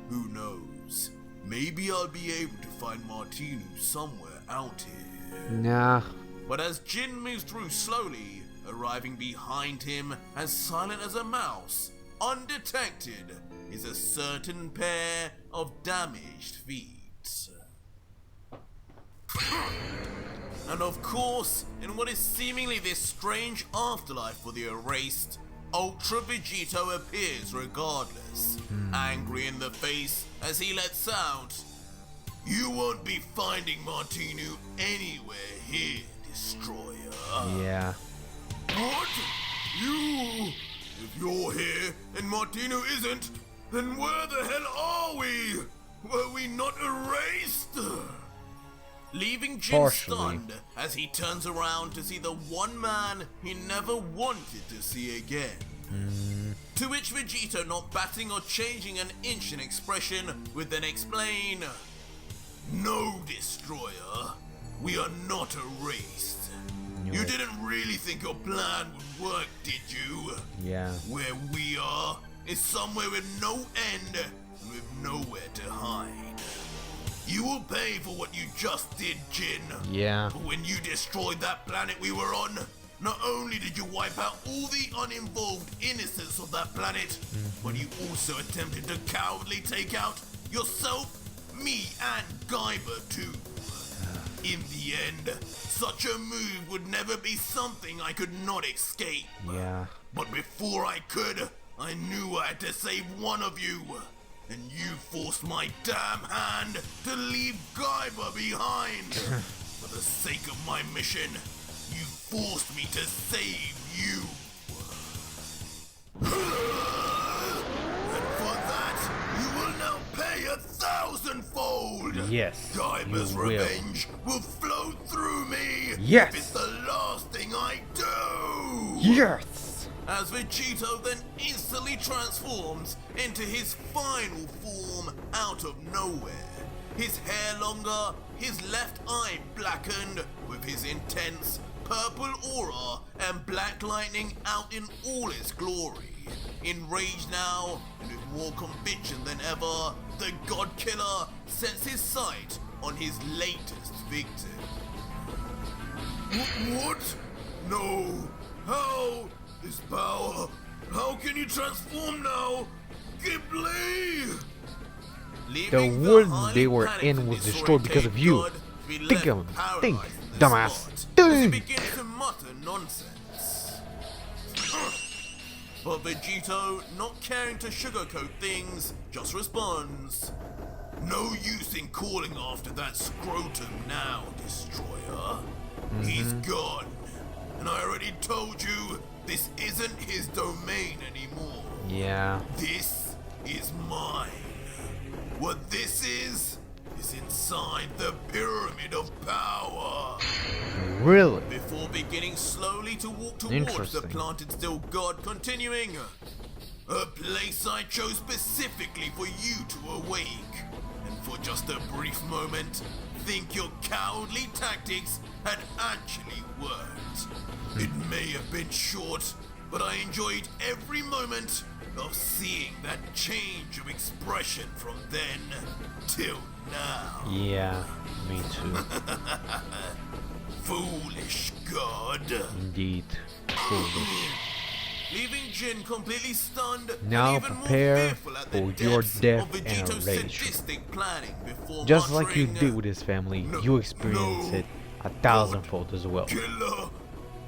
Who knows, maybe I'll be able to find Martinu somewhere out here. Nah. But as Jin moves through slowly, arriving behind him as silent as a mouse, undetected, is a certain pair of damaged feet. And of course, in what is seemingly this strange afterlife for the erased, Ultra Vegito appears regardless, angry in the face as he lets out, "You won't be finding Martinu anywhere here, Destroyer." Yeah. What? You? If you're here and Martinu isn't, then where the hell are we? Were we not erased? Leaving Jin Partially. stunned as he turns around to see the one man he never wanted to see again. To which Vegito, not batting or changing an inch in expression, would then explain, "No, Destroyer, we are not erased. Knew You it. didn't really think your plan would work, did you? Yeah. Where we are is somewhere with no end and with nowhere to hide. You will pay for what you just did, Jin. Yeah. But when you destroyed that planet we were on, not only did you wipe out all the uninvolved innocents of that planet, but you also attempted to cowardly take out yourself, me, and Gaiba too. In the end, such a move would never be something I could not escape. Yeah. But before I could, I knew I had to save one of you. And you forced my damn hand to leave Gaiba behind. For the sake of my mission, you forced me to save you. And for that, you will now pay 1,000-fold. Yes, Gaiba's you will. revenge will flow through me. Yes. If it's the last thing I do. Yes. As Vegito then instantly transforms into his final form out of nowhere. His hair longer, his left eye blackened, with his intense purple aura and black lightning out in all its glory. Enraged now, and with more conviction than ever, the God Killer sets his sight on his latest victim. What? No! How? This power? How can you transform now? Ghibli! The world they were in was destroyed because of you. Think of him. Think, dumbass. He Think. begins to mutter nonsense. But Vegito, not caring to sugarcoat things, just responds. No use in calling after that scrotum now, Destroyer. He's gone. And I already told you, this isn't his domain anymore. Yeah. This is mine. What this is inside the pyramid of power. Really? Before beginning slowly to walk towards the Interesting. planted still god, continuing. A place I chose specifically for you to awake. And for just a brief moment, think your cowardly tactics had actually worked. It may have been short, but I enjoyed every moment of seeing that change of expression from then till now. Yeah, me too. Foolish god. Indeed. Foolish. Leaving Giin completely stunned Now and even prepare more fearful at the for your depths death of and Vegito's rage. sadistic planning before Just like you muttering, did with his family, No, you experience no, it 1,000-fold as well. Killer,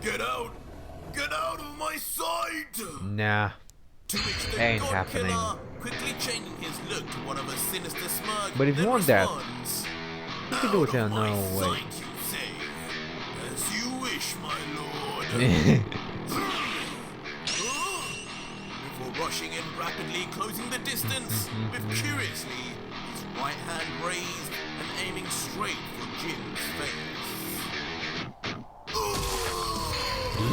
get out of my sight! Nah, To which the Ain't God happening. Killer, quickly changing his look to one of a sinister smirk, But if you then want that, responds, you can do it in "Out of my another way." sight, you say? As you wish, my lord. Before rushing in rapidly, closing the distance, with curiously his right hand raised and aiming straight for Jin's face.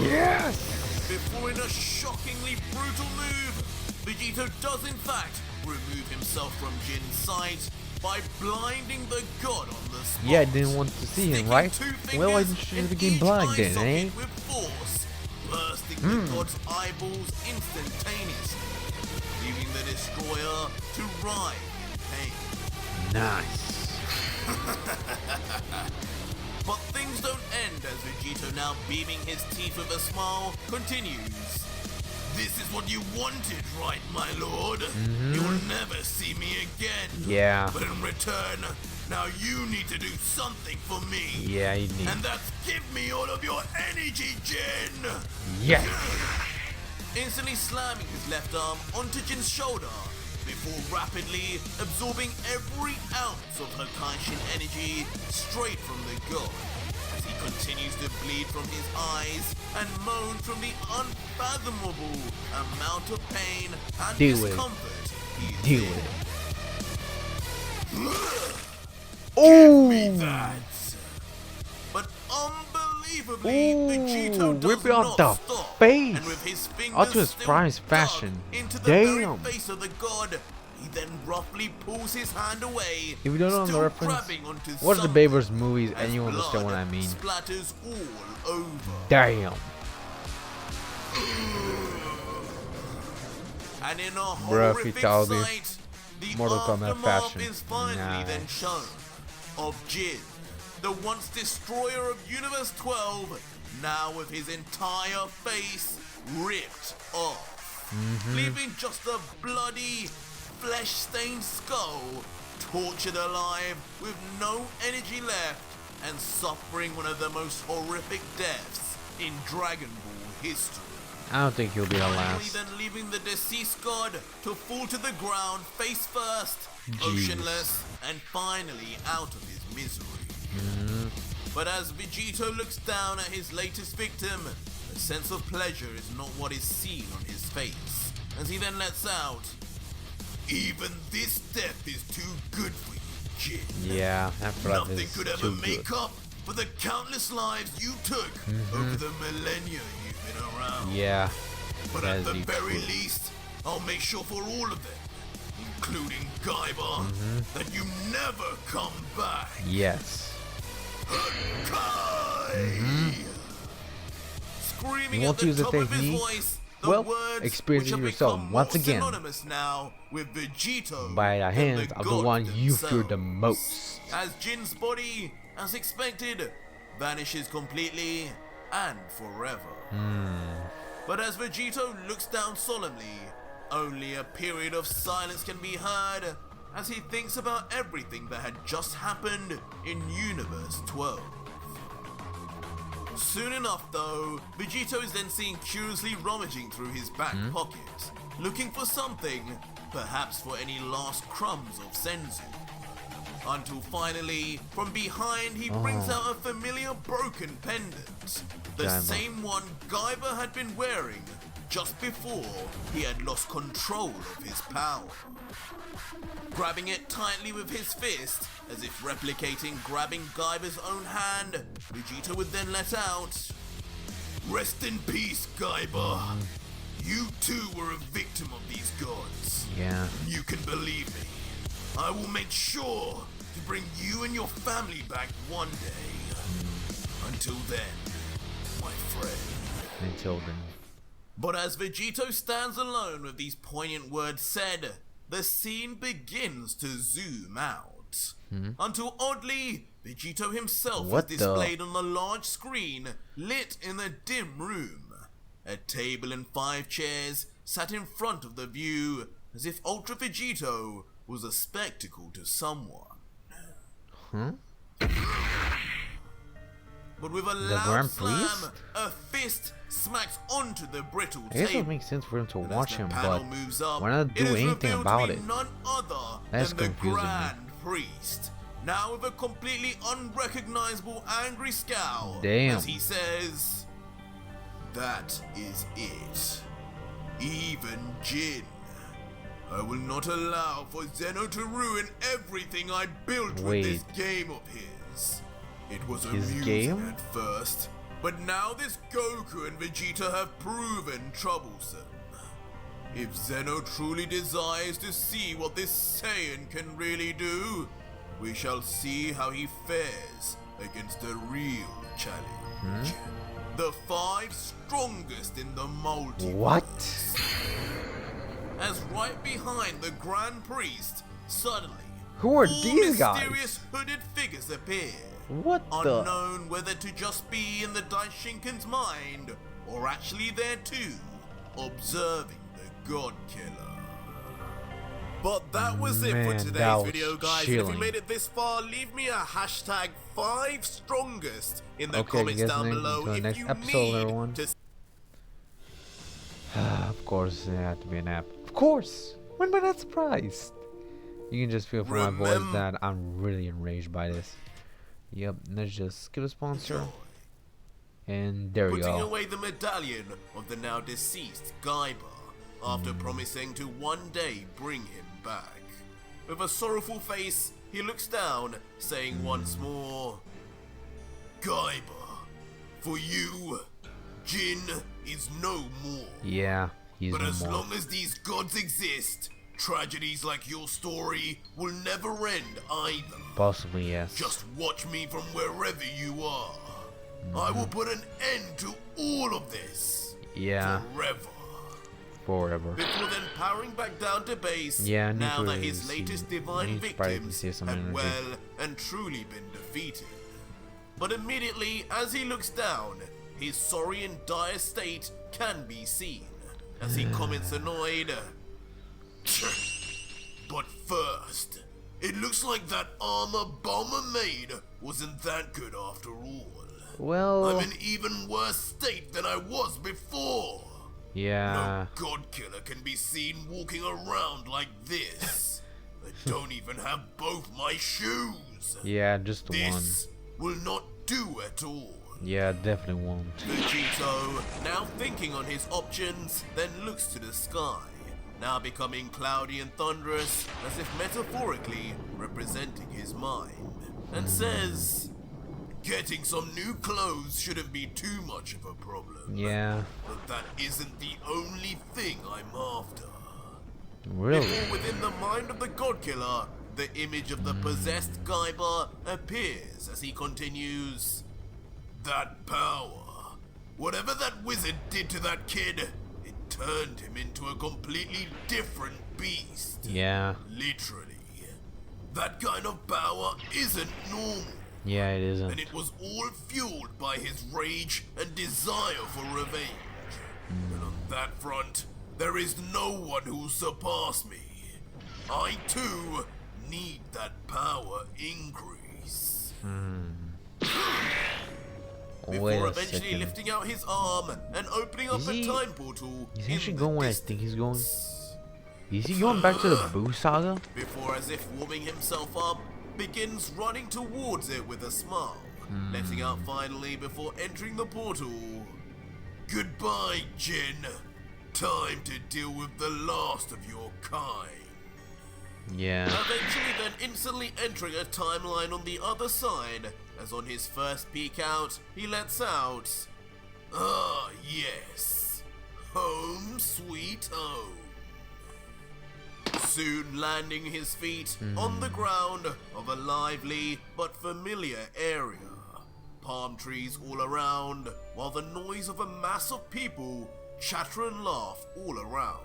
Yes! Before in a shockingly brutal move, Vegito does in fact remove himself from Jin's sight by blinding the god on the spot. Yeah, I didn't want to see him, Sticking right? two Well, I fingers should in have became each blind eye then, socket eh? with force, bursting the god's eyeballs instantaneously, leaving the destroyer to writhe in pain. Nice. But things don't end as Vegito, now beaming his teeth with a smile, continues. This is what you wanted, right, my lord? You'll never see me again. Yeah. But in return, now you need to do something for me. Yeah, you need. And that's give me all of your energy, Jin! Yes! Instantly slamming his left arm onto Jin's shoulder before rapidly absorbing every ounce of Hakaishin energy straight from the god as he continues to bleed from his eyes and moan from the unfathomable amount of pain and Deal with it. discomfort he is Deal in. with it. Give me Oh! that! But unbelievably, Vegito does whip out not the stop, face! and with his fingers Optimus still Prime's dug fashion. into the very Damn! face of the god, he then roughly pulls his hand away. If you don't know the still reference, grabbing onto watch the something Babers movies as and you understand what I blood mean. Splatters all over. Damn. And in a Bruh, horrific fatality. sight, the Mortal Kombat aftermath fashion. is finally then Nice. shown of Jin, the once destroyer of Universe 12, now with his entire face ripped off, leaving just a bloody, flesh-stained skull, tortured alive with no energy left and suffering one of the most horrific deaths in Dragon Ball history. I don't think he'll be the Finally last. then leaving the deceased god to fall to the ground face first, Jeez. oceanless, and finally out of his misery. But as Vegito looks down at his latest victim, a sense of pleasure is not what is seen on his face, as he then lets out, "Even this death is too good for you, Giin. Yeah, after that Nothing is could ever too make good. up for the countless lives you took over the millennia you've been around. Yeah, But that at the is very true. least, I'll make sure for all of them, including Gaiba, that you never come back. Yes. Kai!" Screaming You at won't the use the top of his technique? voice, the Well, words experience which it have yourself become once more again. synonymous now with Vegito By the than hands of the gods one you fear the themselves. most. As Jin's body, as expected, vanishes completely and forever. But as Vegito looks down solemnly, only a period of silence can be heard as he thinks about everything that had just happened in Universe 12. Soon enough though, Vegito is then seen curiously rummaging through his back pocket, looking for something, perhaps for any last crumbs of senzu. Until finally, from behind he brings out a familiar broken pendant, the Gaiba. same one Gaiba had been wearing just before he had lost control of his power. Grabbing it tightly with his fist, as if replicating grabbing Gaiba's own hand, Vegito would then let out, "Rest in peace, Gaiba. You too were a victim of these gods. Yeah. You can believe me. I will make sure to bring you and your family back one day. Until then, my friend." Until then. But as Vegito stands alone with these poignant words said, the scene begins to zoom out. Until oddly, Vegito himself What is the- displayed on the large screen, lit in a dim room. A table and 5 chairs sat in front of the view, as if Ultra Vegito was a spectacle to someone. But with a loud Grand slam, Priest? a fist smacks onto the brittle I guess it table. makes sense for him to And as watch the him, panel but moves up, why not it do is anything revealed about to be it? none other That's than the confusing me. Grand Priest. Now with a completely unrecognizable angry scowl, Damn. as he says, "That is it. Even Giin. I will not allow for Zeno to ruin everything I built with this Wait. game of his. It was His amusing game? at first, but now this Goku and Vegeta have proven troublesome. If Zeno truly desires to see what this Saiyan can really do, we shall see how he fares against a real challenge. The 5 strongest in the multiverse." What? As right behind the Grand Priest, suddenly, Who are 4 these guys? mysterious hooded figures appear. What the? Unknown whether to just be in the Daishinkan's mind, or actually there too, observing the God Killer. But that was it for Man, that today's was video, guys. And if you chilling. made it this far, leave me a hashtag 5 strongest in the Okay, comments you guys down need- below until the if next you episode, need everyone. to Of course, it had to be an app. Of course! When am I not surprised? You can just feel from my voice Remem- that I'm really enraged by this. Yep, let's just skip a sponsor. And there we putting go. away the medallion of the now deceased Gaiba after promising to one day bring him back. With a sorrowful face, he looks down, saying once more, "Gaiba, for you, Giin is no more. Yeah, he's But no as more. long as these gods exist, tragedies like your story will never end either. Possibly, yes. Just watch me from wherever you are. I will put an end to all of this. Yeah, Forever." forever. Before then powering back down to base, Yeah, I need now to that his see- latest I divine need to probably victims save some had energy. well and truly been defeated. But immediately as he looks down, his sorry and dire state can be seen, as he comments annoyed, "But first, it looks like that armor Bomber made wasn't that good after all. Well, I'm in even worse state than I was before. yeah. No God Killer can be seen walking around like this. I don't even have both my shoes. Yeah, just the one. This will not do at all. Yeah, definitely won't. Gogito, now thinking on his options, then looks to the sky, now becoming cloudy and thunderous, as if metaphorically representing his mind, and says, "Getting some new clothes shouldn't be too much of a problem. Yeah. But that isn't the only thing I'm after." Really? Before within the mind of the God Killer, the image of the possessed Gaiba appears as he continues, "That power, whatever that wizard did to that kid, it turned him into a completely different beast. Yeah. Literally. That kind of power isn't normal. Yeah, it And isn't. it was all fueled by his rage and desire for revenge. And on that front, there is no one who'll surpass me. I too need that power increase." Wait Before a eventually second. lifting out his arm and opening up Is a he- time portal. He's in actually the going where I think he's going. distance. Is he going back to the Boo Saga? Before, as if warming himself up, begins running towards it with a smile, letting out finally before entering the portal. "Goodbye, Jin. Time to deal with the last of your kind." Yeah. Eventually then instantly entering a timeline on the other side, as on his first peek out, he lets out, "Ah, yes. Home sweet home." Soon landing his feet on the ground of a lively but familiar area. Palm trees all around, while the noise of a mass of people chatter and laugh all around.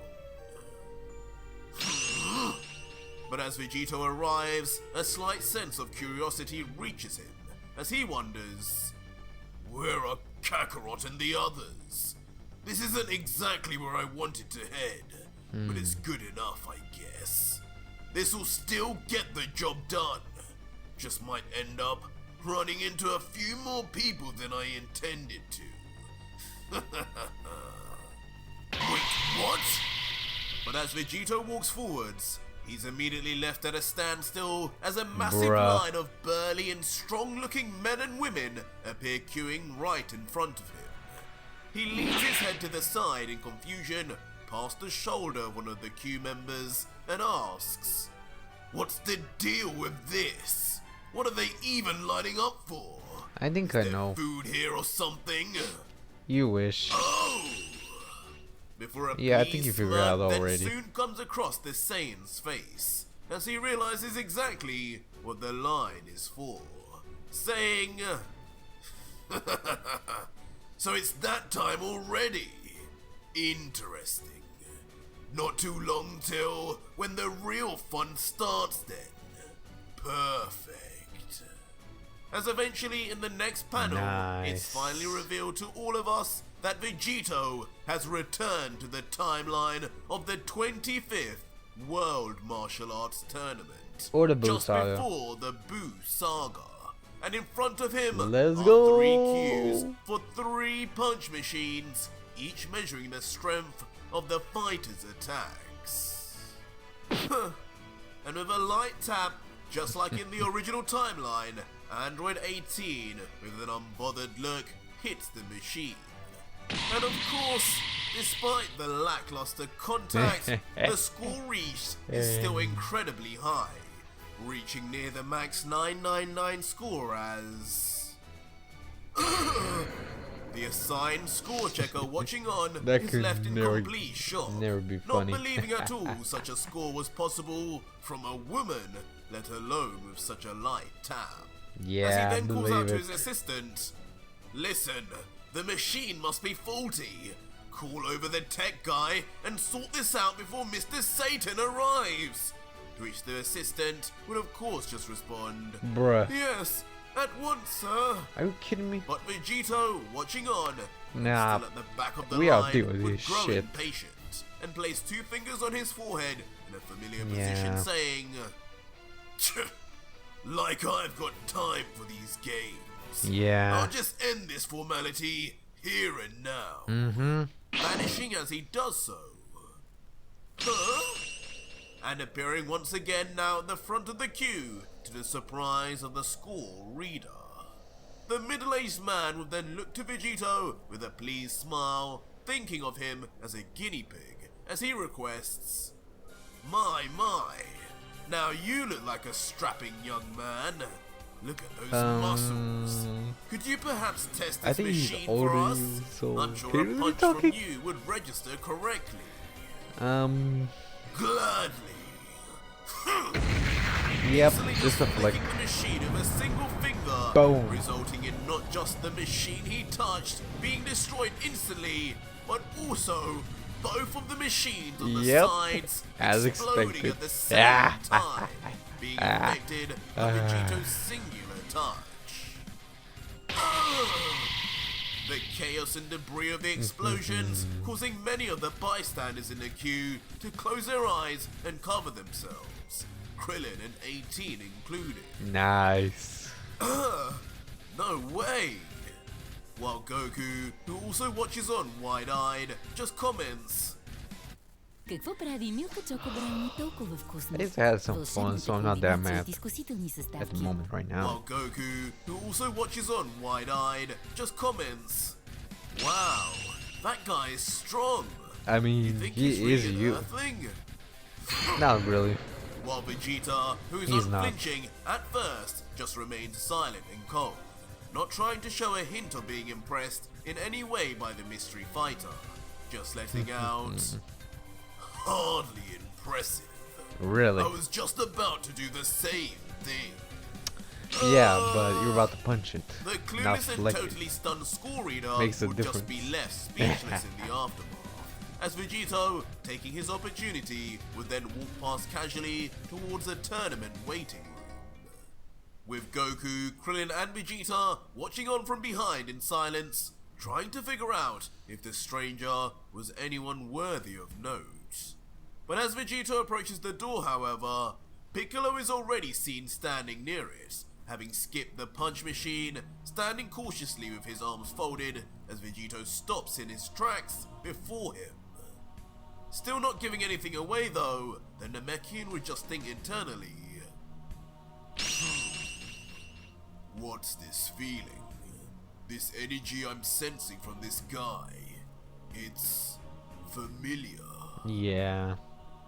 But as Vegito arrives, a slight sense of curiosity reaches him, as he wonders, "Where are Kakarot and the others? This isn't exactly where I wanted to head, but it's good enough, I guess. This'll still get the job done. Just might end up running into a few more people than I intended to." Wait, what? But as Vegito walks forwards, he's immediately left at a standstill as a massive Bruh. line of burly and strong-looking men and women appear queuing right in front of him. He leans his head to the side in confusion, past the shoulder of one of the queue members, and asks, "What's the deal with this? What are they even lining up for? I think Is I there know. food here or something?" You wish. Oh! Before a Yeah, I think you pleased figured it out smirk then already. soon comes across the Saiyan's face, as he realizes exactly what the line is for, saying, "So it's that time already. Interesting. Not too long till when the real fun starts then. Perfect." As eventually in the next panel, it's Nice. finally revealed to all of us that Vegito has returned to the timeline of the 25th World Martial Arts Tournament. Or the Boo just Saga. before the Boo Saga. And in front of him Let's are go. 3 queues for 3 punch machines, each measuring the strength of the fighter's attacks. And with a light tap, just like in the original timeline, Android 18, with an unbothered look, hits the machine. And of course, despite the lackluster contact, the score reached is still incredibly high, reaching near the max 999 score as... The assigned score checker watching on That is could left in never- complete shock, never be funny. not believing at all such a score was possible from a woman, let alone with such a light tap. Yeah, As he I then calls out believe to it. his assistant, "Listen, the machine must be faulty. Call over the tech guy and sort this out before Mr. Satan arrives." To which the assistant would of course just respond, Bruh. "Yes, at once, sir." Are you kidding me? But Vegito, watching on, Nah, still at the back of the we all line, deal with would this grow shit. impatient and place 2 fingers on his forehead in a familiar Yeah. position, saying, "Like I've got time for these games. Yeah. I'll just end this formality here and now." Mm-hmm. Vanishing as he does so. Huh? And appearing once again now at the front of the queue, to the surprise of the score reader. The middle-aged man would then look to Vegito with a pleased smile, thinking of him as a guinea pig, as he requests, my, now you look like a strapping young man. Look at those muscles. Could you perhaps test I this think he's machine older for than us? you, so I'm sure can a you really punch talking? from you would register correctly. Gladly. Yep, Easily just a flick. flicking the machine with a single finger, Boom. resulting in not just the machine he touched being destroyed instantly, but also both of the machines on the Yep, sides as exploding expected. at the same time, being affected by Vegito's singular touch. The chaos and debris of the explosions causing many of the bystanders in the queue to close their eyes and cover themselves, Krillin and 18 included. Nice. No way! While Goku, who also watches on wide-eyed, just comments, Какво прави Милка Чокобран толкова вкусно? I just had some fun, so I'm not that mad От изкусителни at the съставки. moment right now. while Goku, who also watches on wide-eyed, just comments, wow, that guy is strong. I You mean, think he he's is really an you. Earthling? Not really. While Vegeta, who is He's not. unflinching at first, just remains silent and cold, not trying to show a hint of being impressed in any way by the mystery fighter, just letting out, hardly impressive. Really. I was just about to do the same thing. Yeah, but you're about to punch it. The Not clueless and flick it. totally stunned score reader Makes a would just be difference. left speechless in the aftermath, as Vegito, taking his opportunity, would then walk past casually towards the tournament waiting room. With Goku, Krillin and Vegeta watching on from behind in silence, trying to figure out if the stranger was anyone worthy of note. But as Vegito approaches the door, however, Piccolo is already seen standing near it, having skipped the punch machine, standing cautiously with his arms folded as Vegito stops in his tracks before him. Still not giving anything away though, the Namekian would just think internally, what's this feeling? This energy I'm sensing from this guy, it's familiar. Yeah.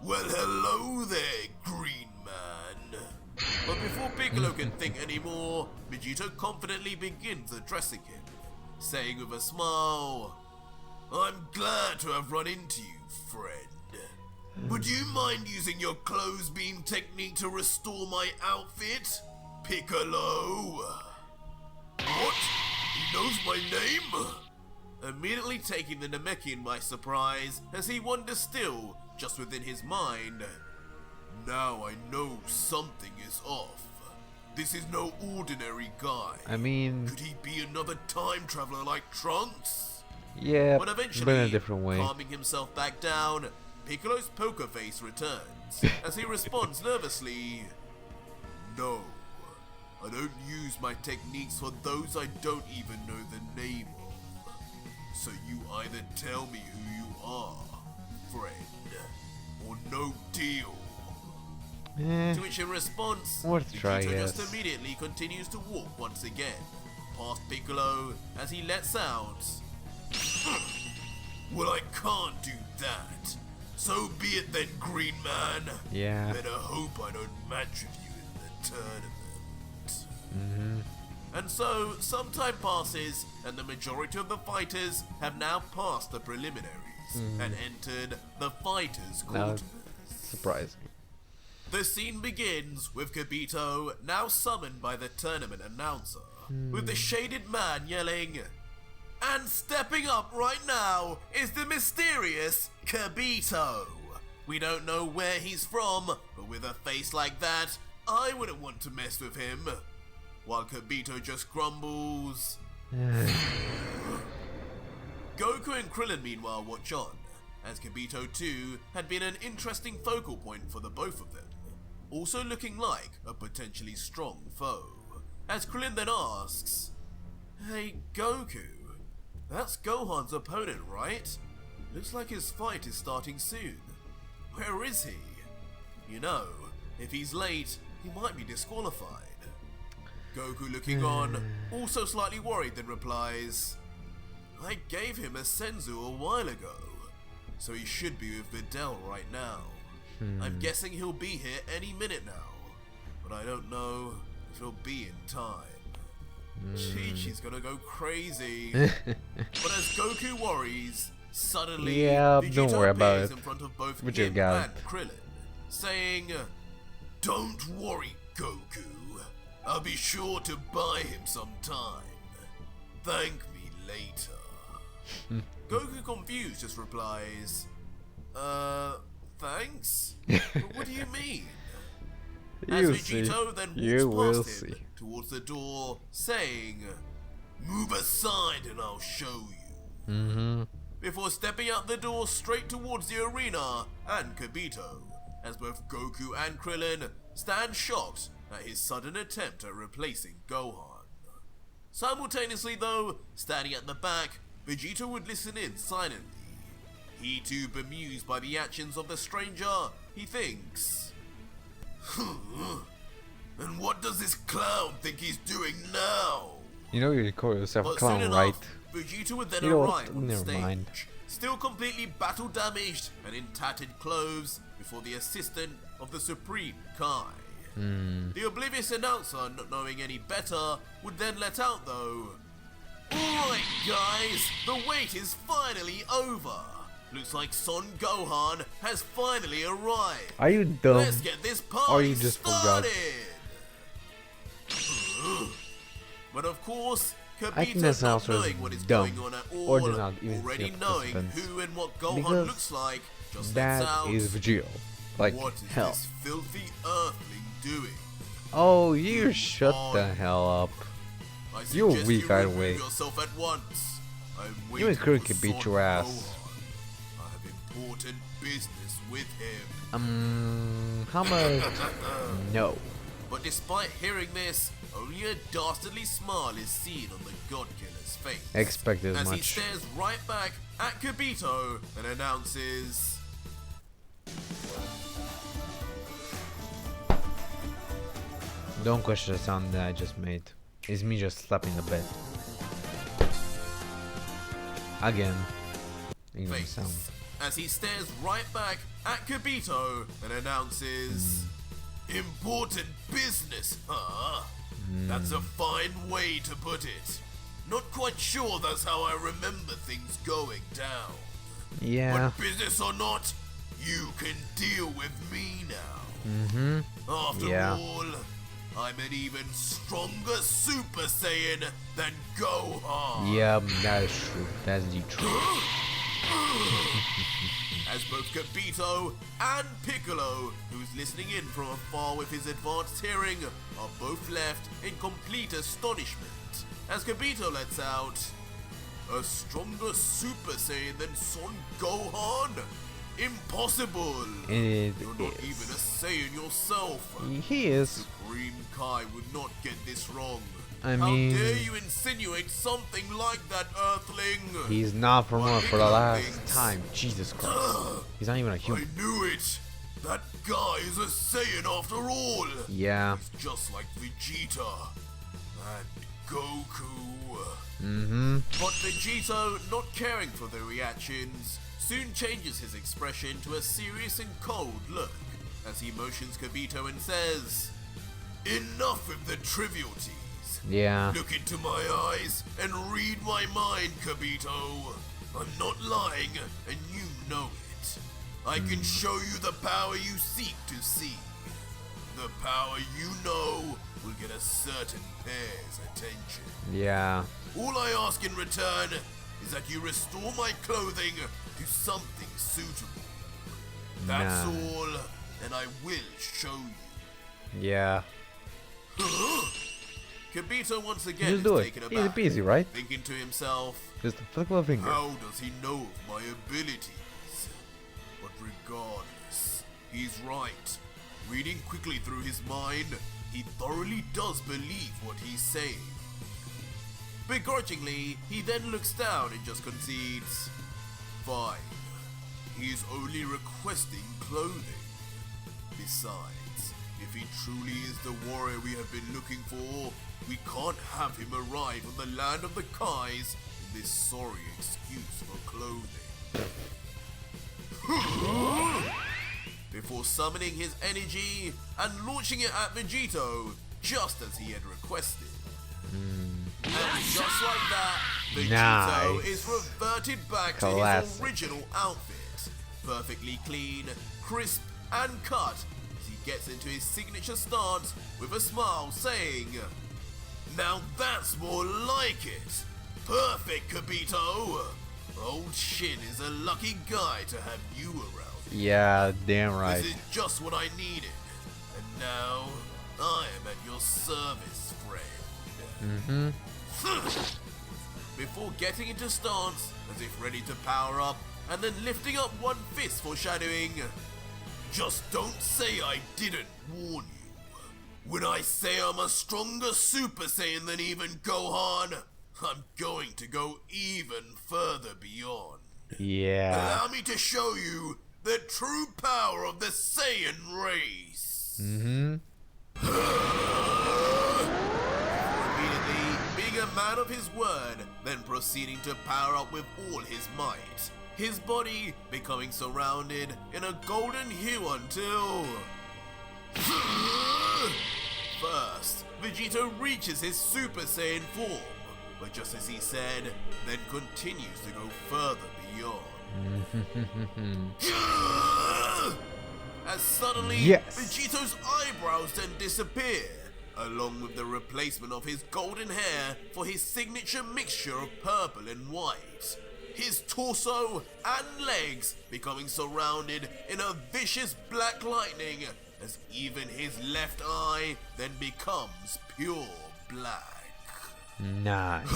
Well, hello there, Green Man. But before Piccolo can think anymore, Vegito confidently begins addressing him, saying with a smile, I'm glad to have run into you, friend. Would you mind using your clothes beam technique to restore my outfit, Piccolo? What? He knows my name? Immediately taking the Namekian by surprise, as he wonders still, just within his mind, now I know something is off. This is no ordinary guy. I mean, Could he be another time traveler like Trunks? yeah, But but eventually, in a different way. calming himself back down, Piccolo's poker face returns, as he responds nervously, no, I don't use my techniques for those I don't even know the name of. So you either tell me who you are, friend, or no deal. Eh, To which in response, Worth a try, Vegito just yes. immediately continues to walk once again, past Piccolo as he lets out, well, I can't do that. So be it then, Green Man. yeah. Better hope I don't match with you in the tournament. And so, some time passes, and the majority of the fighters have now passed the preliminaries and entered the fighters' Now, quarters. surprising. The scene begins with Gogito now summoned by the tournament announcer, with the shaded man yelling, and stepping up right now is the mysterious Gogito. We don't know where he's from, but with a face like that, I wouldn't want to mess with him. While Gogito just grumbles. Goku and Krillin meanwhile watch on, as Gogito too had been an interesting focal point for the both of them, also looking like a potentially strong foe. As Krillin then asks, hey Goku, that's Gohan's opponent, right? Looks like his fight is starting soon. Where is he? You know, if he's late, he might be disqualified. Goku, looking on, also slightly worried, then replies, I gave him a senzu a while ago, so he should be with Videl right now. I'm guessing he'll be here any minute now, but I don't know if he'll be in time. Chi-Chi's gonna go crazy. But as Goku worries, suddenly Yeah, Vegito don't worry about appears it. in front of both Vegito him got and Krillin, saying, Don't worry, Goku. I'll be sure to buy him some time. Thank me later. Goku, confused, just replies, thanks? But what do you mean? As You see. Vegito then You will walks past him see. towards the door, saying, Move aside and I'll show you. Before stepping out the door straight towards the arena and Kibito, as both Goku and Krillin stand shocked at his sudden attempt at replacing Gohan. Simultaneously though, standing at the back, Vegeta would listen in silently. He too bemused by the actions of the stranger, he thinks, and what does this clown think he's doing now? You know you call yourself a But clown, soon right? enough, Vegeta would then You know arrive what? on Never stage, mind. still completely battle damaged and in tattered clothes, before the assistant of the Supreme Kai. The oblivious announcer, not knowing any better, would then let out though, Alright guys, the wait is finally over. Looks like Son Gohan has finally arrived. Are you dumb? Let's get this party Or you just forgot? started. But of course, I think Kibito that's not also knowing what is dumb. going on at all, Or they're not even already still knowing participants. who and what Gohan Because looks like, just That lets out, is Vegito. Like, what is hell. this filthy earthling doing? Oh, you shut the hell up. I You're suggest weak you either remove way. yourself at once. I'm You waiting and Krillin for can beat Son your ass. Gohan. I have important business with him. How much? No. But despite hearing this, only a dastardly smile is seen on the God Killer's face. Expected as as he much. stares right back at Kibito and announces, Don't question the sound that I just made. It's me just slapping the bed. Again. Ignore the face. sound. As he stares right back at Kibito and announces, Important business, huh? That's a fine way to put it. Not quite sure that's how I remember things going down. Yeah. But business or not, you can deal with me now. After Yeah. all, I'm an even stronger Super Saiyan than Gohan. Yeah, that is true. That's the truth. As both Gogito and Piccolo, who's listening in from afar with his advanced hearing, are both left in complete astonishment. As Gogito lets out, a stronger Super Saiyan than Son Gohan? Impossible! It You're not is. even a Saiyan yourself. He is. Supreme Kai would not get this wrong. I How mean- dare you insinuate something like that, Earthling? He's not for Well, one for the Piccolo last thinks- time. Jesus Christ. He's not even a I human. knew it! That guy is a Saiyan after all! Yeah. He's just like Vegeta and Goku. But Vegito, not caring for the reactions, soon changes his expression to a serious and cold look as he motions Kibito and says, Enough with the trivialities. Yeah. Look into my eyes and read my mind, Kibito. I'm not lying, and you know it. I can show you the power you seek to see. The power you know will get a certain pair's attention. Yeah. All I ask in return is that you restore my clothing to something suitable. That's Nah. all, and I will show you. Yeah. Kibito once again Just is do it. taken Easy aback, peasy, right? thinking to himself, Just a flick of a finger. how does he know of my abilities? But regardless, he's right. Reading quickly through his mind, he thoroughly does believe what he's saying. Begrudgingly, he then looks down and just concedes, Fine, he is only requesting clothing. Besides, If he truly is the warrior we have been looking for, we can't have him arrive on the land of the Kais in this sorry excuse for clothing. Before summoning his energy and launching it at Vegito, just as he had requested. And just like that, Vegito Nice. is reverted back to his original outfit. Perfectly clean, crisp, and cut as he gets into his signature stance with a smile saying, "Now that's more like it. Perfect, Gogito. Old Shin is a lucky guy to have you around. Yeah, damn right. This is just what I needed. And now, I am at your service, friend." Before getting into stance, as if ready to power up, and then lifting up one fist foreshadowing, "Just don't say I didn't warn you. When I say I'm a stronger Super Saiyan than even Gohan, I'm going to go even further beyond. Yeah. Allow me to show you the true power of the Saiyan race." Immediately being a man of his word, then proceeding to power up with all his might, his body becoming surrounded in a golden hue until... First, Vegito reaches his Super Saiyan form, but just as he said, then continues to go further beyond. As suddenly, Vegito's eyebrows then disappear, along with the replacement of his golden hair for his signature mixture of purple and white. His torso and legs becoming surrounded in a vicious black lightning, as even his left eye then becomes pure black. Nice.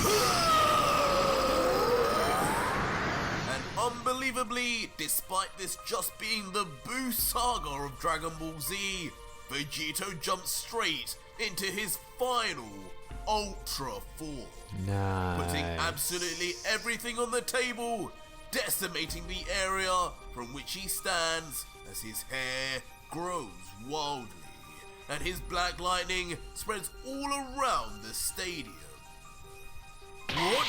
And unbelievably, despite this just being the Buu saga of Dragon Ball Z, Vegito jumps straight into his final Ultra form. Nice. Putting absolutely everything on the table, decimating the area from which he stands as his hair grows wildly and his black lightning spreads all around the stadium. What?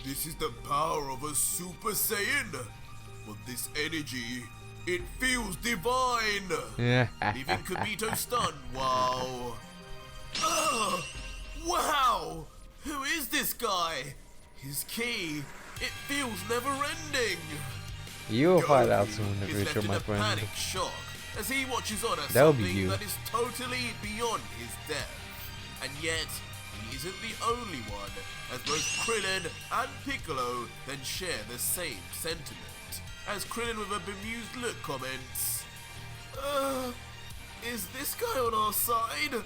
This is the power of a Super Saiyan. But this energy, it feels divine. Leaving Gogito stunned. Wow. Wow! Who is this guy? His ki, it feels never-ending. You'll find out Goku soon in the is future, left my in a friend. panic shock as he watches on as That'll be something you. that is totally beyond his depth. And yet, he isn't the only one, as both Krillin and Piccolo then share the same sentiment. As Krillin with a bemused look comments, is this guy on our side?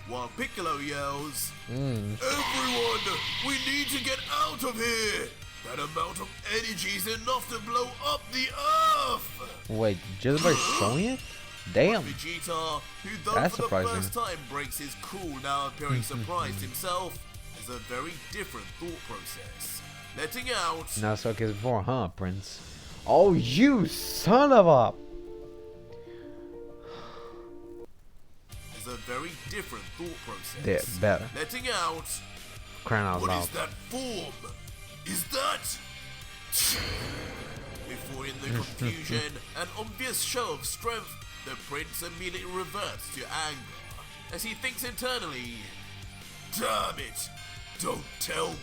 While Piccolo yells, "Everyone, we need to get out of here! That amount of energy is enough to blow up the earth!" Wait, just by showing it? Damn. Vegeta, who though That's for the surprising. first time breaks his cool, now appearing surprised himself, has a very different thought process. Letting out... Not so kids before, huh, Prince? Oh, you son of a... has a very different thought process. Yeah, better. Letting out... Crying out What loud. is that form? Is that... Before in the confusion and obvious show of strength, the prince immediately reverts to anger, as he thinks internally, "Damn it! Don't tell me!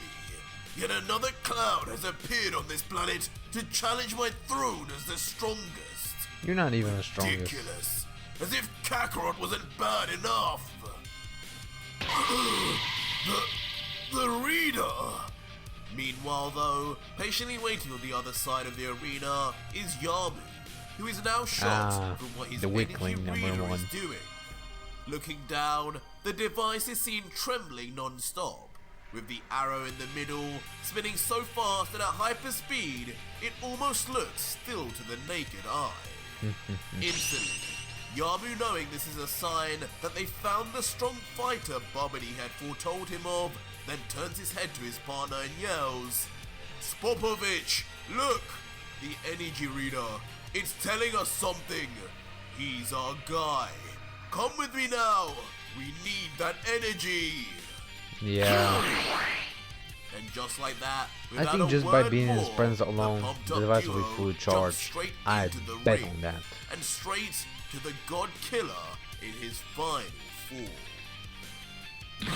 Yet another cloud has appeared on this planet to challenge my throne as the strongest. You're not even the strongest. Ridiculous! As if Kakarot wasn't bad enough! The reader!" Meanwhile though, patiently waiting on the other side of the arena is Yamu, who is now shocked from what his the energy weakling number reader one. is doing. Looking down, the device is seen trembling non-stop, with the arrow in the middle spinning so fast that at hyper speed, it almost looks still to the naked eye. Instantly, Yamu, knowing this is a sign that they found the strong fighter Babidi had foretold him of, then turns his head to his partner and yells, "Spopovich, look! The energy reader, it's telling us something! He's our guy. Come with me now. We need that energy. Yeah. And just like that, I without think a just by word being in his more, presence the alone, pumped-up the device will be duo fully jumped charged. straight I into the bet ring on that. and straight to the God Killer in his final form. And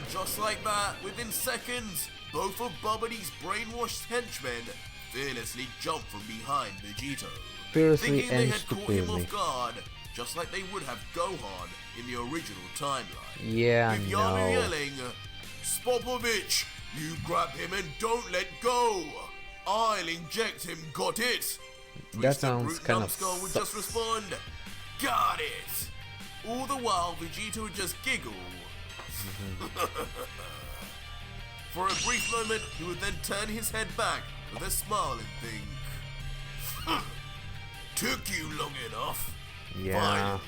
just like that, within seconds, both of Bubbly's brainwashed henchmen fearlessly jumped from behind Vegito, Fearlessly thinking they and had caught him stupidly. off guard, just like they would have Gohan in the original timeline. Yeah, With no. Yami yelling, Spopovich, you grab him and don't let go. I'll inject him, got it? That Twisted sounds Brute kind of Numbskull would just respond, got it. All the while, Vegito would just giggle. For a brief moment, he would then turn his head back with a smile and think, took you long enough. Yeah. Finally,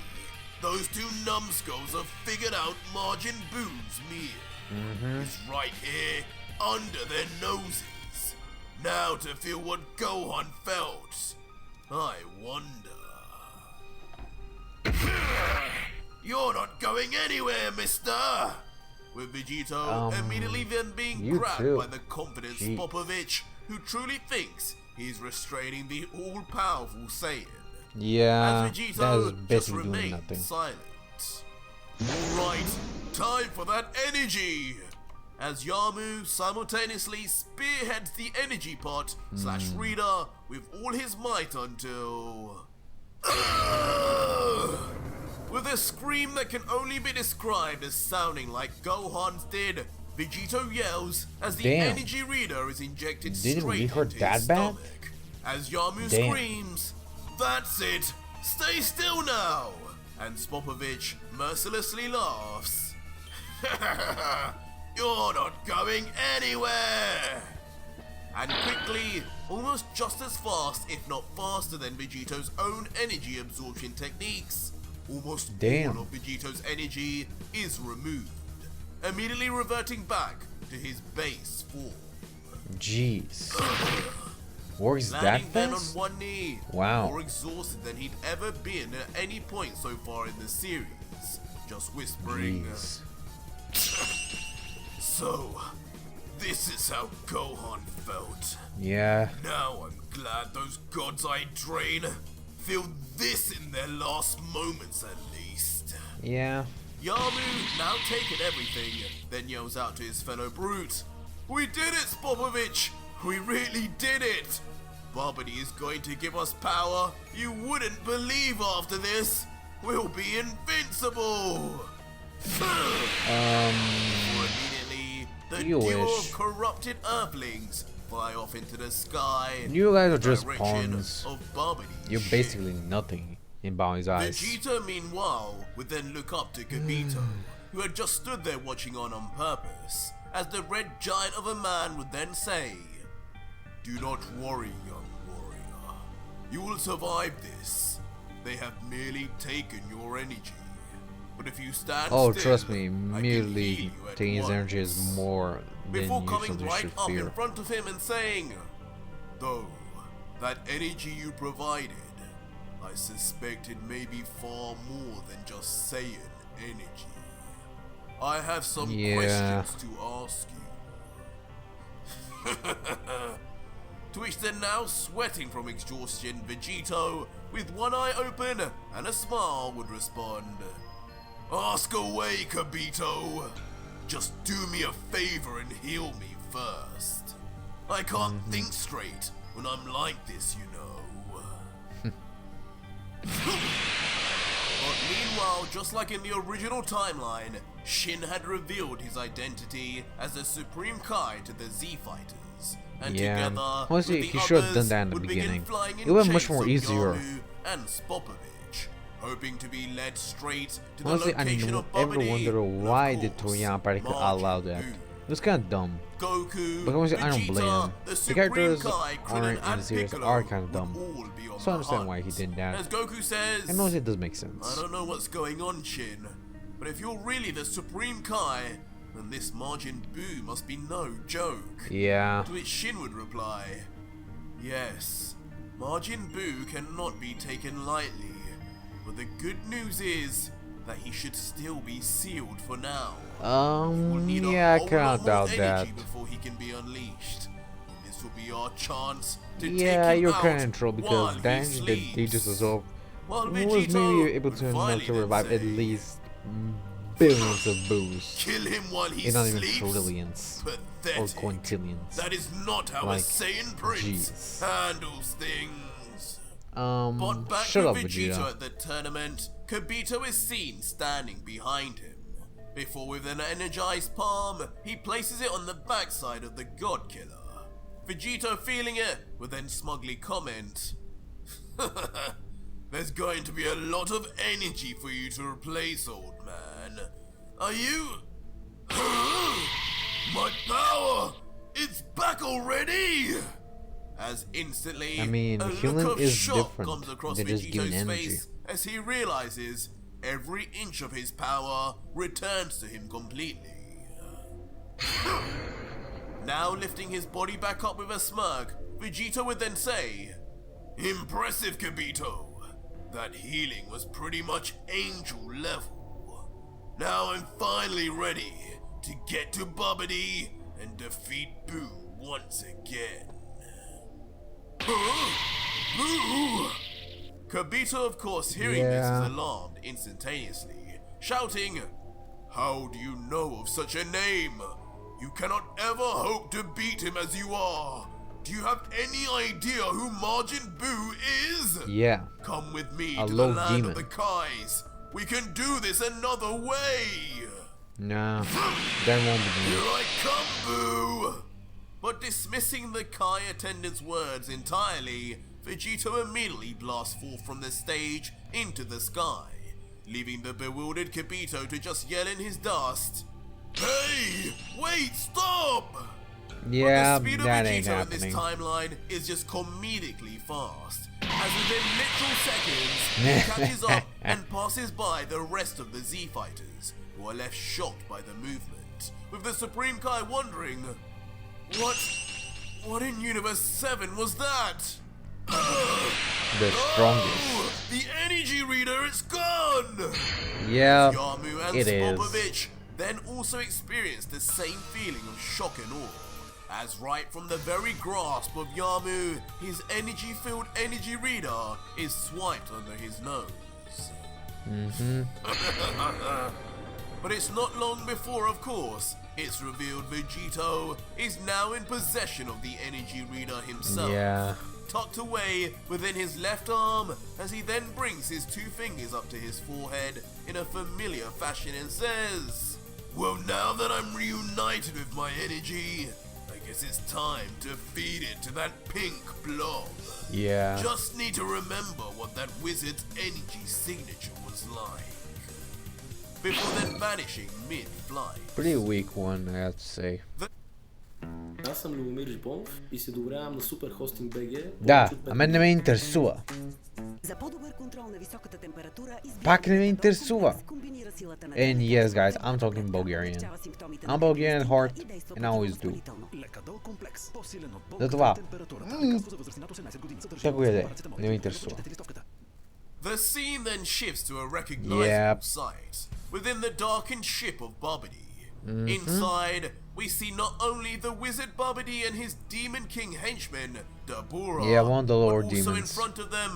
those two numbskulls have figured out Majin Buu's meal. It's right here, under their noses. Now to feel what Gohan felt. I wonder. You're not going anywhere, mister! With Vegito immediately then being you grabbed too. by the confident Jeez. Spopovich, who truly thinks he's restraining the all-powerful Saiyan. Yeah, As that Vegito is just basically doing remained nothing. silent. Alright, time for that energy! As Yamu simultaneously spearheads the energy pot slash reader with all his might until... With a scream that can only be described as sounding like Gohan's did, Vegito yells as the Damn. energy reader is injected Didn't we straight hurt into that his bad? stomach. As Yamu Damn. screams, "That's it! Stay still now!" And Spopovich mercilessly laughs. You're not going anywhere! And quickly, almost just as fast, if not faster than Vegito's own energy absorption techniques, almost Damn. all of Vegito's energy is removed, immediately reverting back to his base form. Jeez. Works that Landing then on fast? one knee, Wow. more exhausted than he'd ever been at any point so far in the series, just whispering, Jeez. So, this is how Gohan felt. Yeah. Now I'm glad those gods I drain feel this in their last moments at least. Yeah. Yamu, now taking everything, then yells out to his fellow brute, "We did it, Spopovich! We really did it! Bobbity is going to give us power you wouldn't believe after this! We'll be invincible!" Or immediately, the You duo wish. of corrupted Earthlings fly off into the sky. You guys are in the just direction pawns. of Bobbity's You're ship. basically nothing in Bowie's eyes. Vegeta, meanwhile, would then look up to Gogito, who had just stood there watching on purpose, as the red giant of a man would then say, "Do not worry, young warrior. You will survive this. They have merely taken your energy. But if you stand Oh, still, trust me, I can merely heal you at taking his energy is once." more than Before you coming usually right should up fear. in front of him and saying, "Though, that energy you provided, I suspect it may be far more than just Saiyan energy. I have some Yeah. questions to ask you." To which the now sweating from exhaustion Vegito, with one eye open and a smile, would respond, "Ask away, Gogito. Just do me a favor and heal me first. I can't think straight when I'm like this, you know." But meanwhile, just like in the original timeline, Shin had revealed his identity as the Supreme Kai to the Z Fighters, and Yeah. together Honestly, with the he should have others done that in the would begin beginning. flying in It would've been much chase more of easier. Yamu and Spopovich, hoping to be led straight to the Honestly, I location never of Bobbity, wondered and why of did course, Toriyama practically allow that. Majin Buu. It was kind of dumb. Goku, But honestly, I don't blame Vegeta, him. the The Supreme characters Kai, Krillin, aren't in the and series Piccolo are kind of would dumb. all be on So I the understand why he hunt. did that. As Goku says, And honestly, it does make "I sense. don't know what's going on, Shin, but if you're really the Supreme Kai, then this Majin Buu must be no joke." Yeah. To which Shin would reply, "Yes, Majin Buu cannot be taken lightly, but the good news is that he should still be sealed for now. We'll need Yeah, I a whole cannot lot more doubt that. energy before he can be unleashed. This will be our chance to Yeah, take him you're out kind of in trouble while because he the engine that they sleeps. just absorbed While was Vegito maybe able would to finally then revive at say, least billions of boos. kill him while he If not even sleeps? trillions or Pathetic. quintillions. That is not how Like, a Saiyan prince jeez. handles things. But back Shut up, with Vegito Vegeta. at the tournament, Gogito is seen standing behind him. Before, with an energized palm, he places it on the backside of the God Killer. Vegito, feeling it, would then smugly comment, "There's going to be a lot of energy for you to replace, old man. Are you... My power! It's back already!" As instantly, I mean, a healing look of is shock different comes across than just giving Vegito's energy. face as he realizes every inch of his power returns to him completely. Now lifting his body back up with a smirk, Vegito would then say, "Impressive, Gogito. That healing was pretty much angel level. Now I'm finally ready to get to Babidi and defeat Boo once again." Boo! Gogito, of course, hearing this, Yeah. is alarmed instantaneously, shouting, "How do you know of such a name? You cannot ever hope to beat him as you are. Do you have any idea who Majin Buu is? Yeah. Come with me A to low the land demon. of the Kais. We can do this another way. Nah. That won't be Here good. I come, Boo!" But dismissing the Kai attendant's words entirely, Vegito immediately blasts forth from the stage into the sky, leaving the bewildered Gogito to just yell in his dust, "Hey! Wait! Stop!" Yeah, But the speed of that ain't Vegito in this happening. timeline is just comedically fast, as within literal seconds, he catches up and passes by the rest of the Z fighters, who are left shocked by the movement, with the Supreme Kai wondering, What in Universe 7 was that? The strongest. Oh, the energy reader, it's gone! Yeah, Yamu and it is. Spopovich then also experienced the same feeling of shock and awe, as right from the very grasp of Yamu, his energy-filled energy reader is swiped under his nose. But it's not long before, of course, it's revealed Vegito is now in possession of the energy reader himself. Yeah. Tucked away within his left arm, as he then brings his two fingers up to his forehead in a familiar fashion and says, "Well, now that I'm reunited with my energy, I guess it's time to feed it to that pink blob. Yeah. Just need to remember what that wizard's energy signature was like." Before then vanishing mid-flight. Pretty weak one, I have to say. Аз съм Любомир Жбонов и се доверявам на Super Hosting BG. Да, а мен не ме интересува. За по-добър контрол на високата температура, Пак не ме интересува. комбинира силата на And yes, guys, I'm talking Bulgarian. I'm Bulgarian at heart, and I always do. Затова, ще го яде, не ме интересува. The scene then shifts to a recognizable Yep. sight within the darkened ship of Babidi. Inside, we see not only the wizard Babidi and his demon king henchman, Dabura, Yeah, one of the lower but also in demons. front of them,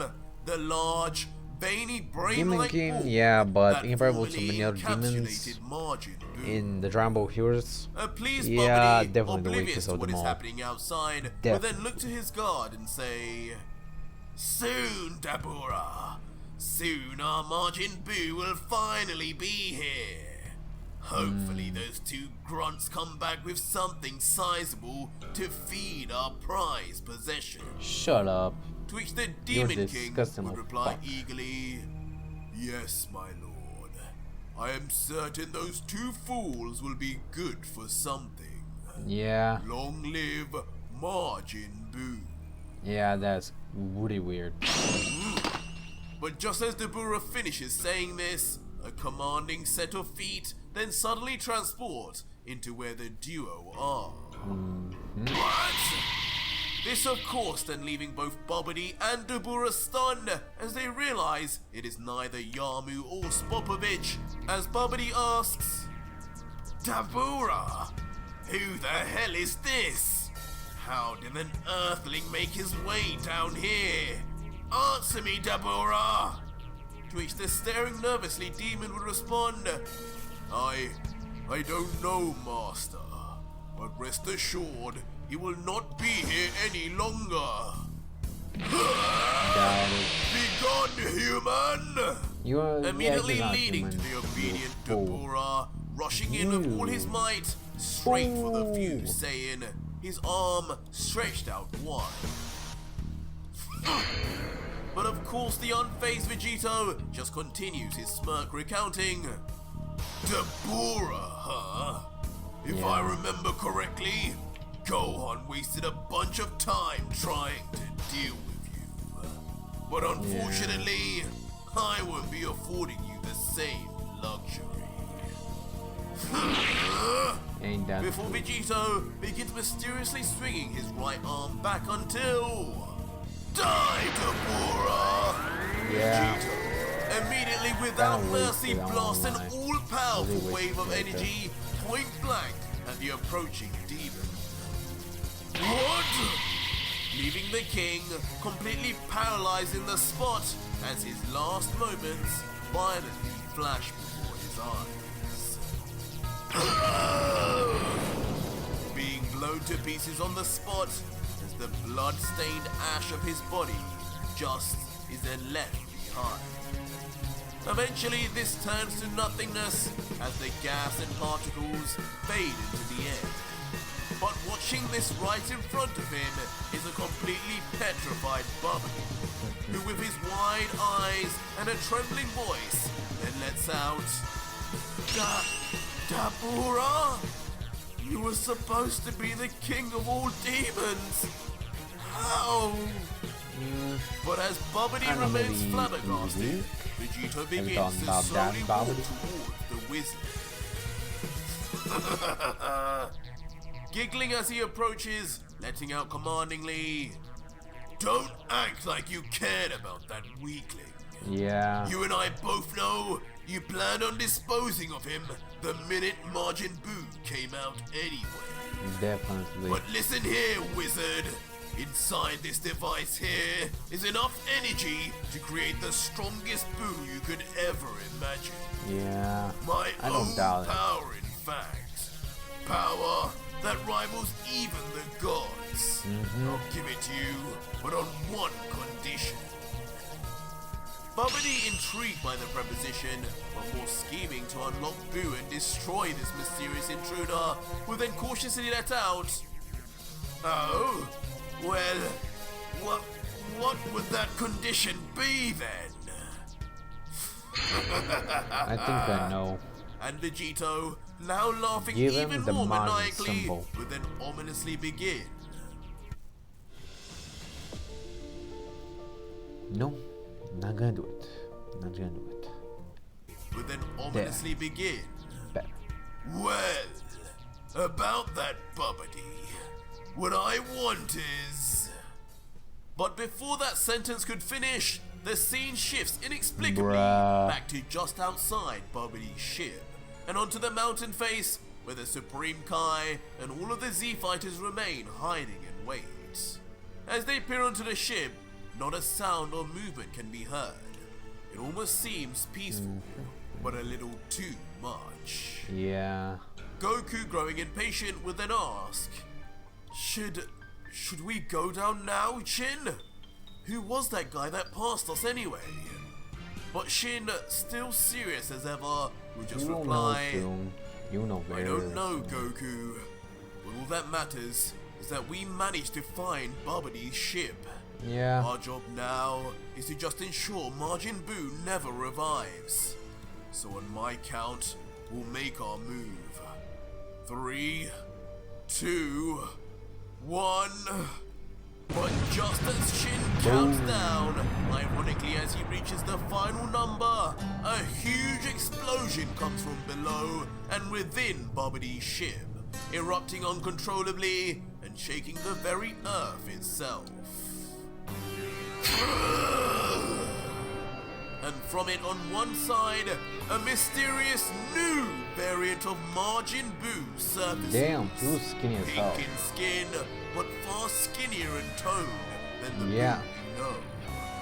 the large, veiny, Demon brain-like King, bull yeah, but that in comparison to formerly many other demons encapsulated Majin Buu. in the Dragon Ball Heroes, Pleased yeah, Babidi, definitely the oblivious weakest to of what them is all. happening outside, will Definitely. then look to his guard and say, "Soon, Dabura. Soon our Majin Buu will finally be here. Hopefully those two grunts come back with something sizable to feed our prized possession." Shut up. To which the Demon King disgusting would little reply fuck. eagerly, "Yes, my lord. I am certain those two fools will be good for something. Yeah, Long live Majin Buu." yeah, that's really weird. But just as Dabura finishes saying this, a commanding set of feet then suddenly transport into where the duo are. What? This of course then leaving both Babidi and Dabura stunned as they realize it is neither Yamu or Spopovich, as Babidi asks, Dabura, who the hell is this? How did an earthling make his way down here? Answer me, Dabura! To which the staring nervously demon would respond, I don't know, master, but rest assured he will not be here any longer. Begone, human! You are Immediately not leading to human, the obedient you fool. Dabura, rushing in with all his might, straight for the fuse, saying, his arm stretched out wide. But of course the unfazed Vegito just continues his smirk, recounting, Dabura, huh? If I remember correctly, Gohan wasted a bunch of time trying to deal with you. But unfortunately, I won't be affording you the same luxury. Ain't that Before true? Vegito begins mysteriously swinging his right arm back until... Die, Dabura! Yeah. Vegito, immediately without Kinda mercy, wasted, I blasts an won't lie. all-powerful Really wave of wasted right energy point blank at the approaching demon. What? Leaving the king completely paralyzed in the spot as his last moments violently flash before his eyes. Being blown to pieces on the spot as the blood-stained ash of his body just is then left behind. Eventually this turns to nothingness as the gas and particles fade into the air. But watching this right in front of him is a completely petrified Babidi, who with his wide eyes and a trembling voice then lets out, Dabura? You were supposed to be the king of all demons. How? But as Babidi I don't know, remains maybe flabbergasted, Vegito begins to about that, slowly walk Babidi? towards the wizard. Giggling as he approaches, letting out commandingly, Don't act like you cared about that weakling. Yeah. You and I both know you planned on disposing of him the minute Majin Buu came out anyway. Definitely. But listen here, wizard. Inside this device here is enough energy to create the strongest Buu you could ever imagine. Yeah. My I don't own doubt it. power, in fact. Power that rivals even the gods. I'll give it to you, but on one condition. Babidi, intrigued by the proposition, but more scheming to unlock Buu and destroy this mysterious intruder, will then cautiously let out, Oh, well, what would that condition be then? I think I know. And Vegito, now laughing Give him even the more Majin maniacally, symbol. will then ominously begin. No, not gonna do it. Not gonna do it. Will then ominously begin. Better. Well, about that Babidi, what I want is... But before that sentence could finish, the scene shifts inexplicably Bruh. back to just outside Babidi's ship, and onto the mountain face where the Supreme Kai and all of the Z fighters remain hiding in wait. As they peer onto the ship, not a sound or movement can be heard. It almost seems peaceful, but a little too much. Yeah. Goku, growing impatient, would then ask, Should we go down now, Shin? Who was that guy that passed us anyway? But Shin, still serious as ever, would just You will know reply, soon. You know very I don't know, soon. Goku. But all that matters is that we managed to find Babidi's ship. Yeah. Our job now is to just ensure Majin Buu never revives. So on my count, we'll make our move. 3, 2, 1. But just as Shin counts down, ironically as he reaches the final number, a huge explosion comes from below and within Babidi's ship, erupting uncontrollably and and shaking the very earth itself. And from it on one side, a mysterious new variant of Majin Buu surfaces. Damn, he was skinny as hell. Pink in skin, but far skinnier in tone than the Yeah. Buu we know.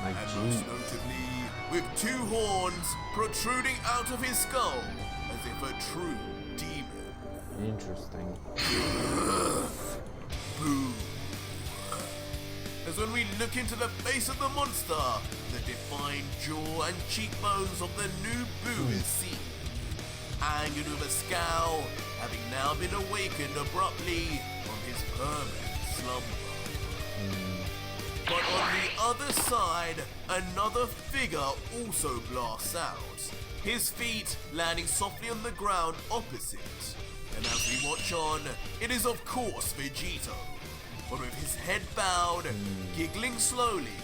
Like And Giin. most notably, with 2 horns protruding out of his skull, as if a true demon. Interesting. Boo. As when we look into the face of the monster, the defined jaw and cheekbones of the new Boo is seen. Angered with a scowl, having now been awakened abruptly from his permanent slumber. But on the other side, another figure also blasts out, his feet landing softly on the ground opposite. And as we watch on, it is of course Vegito, but with his head bowed, giggling slowly.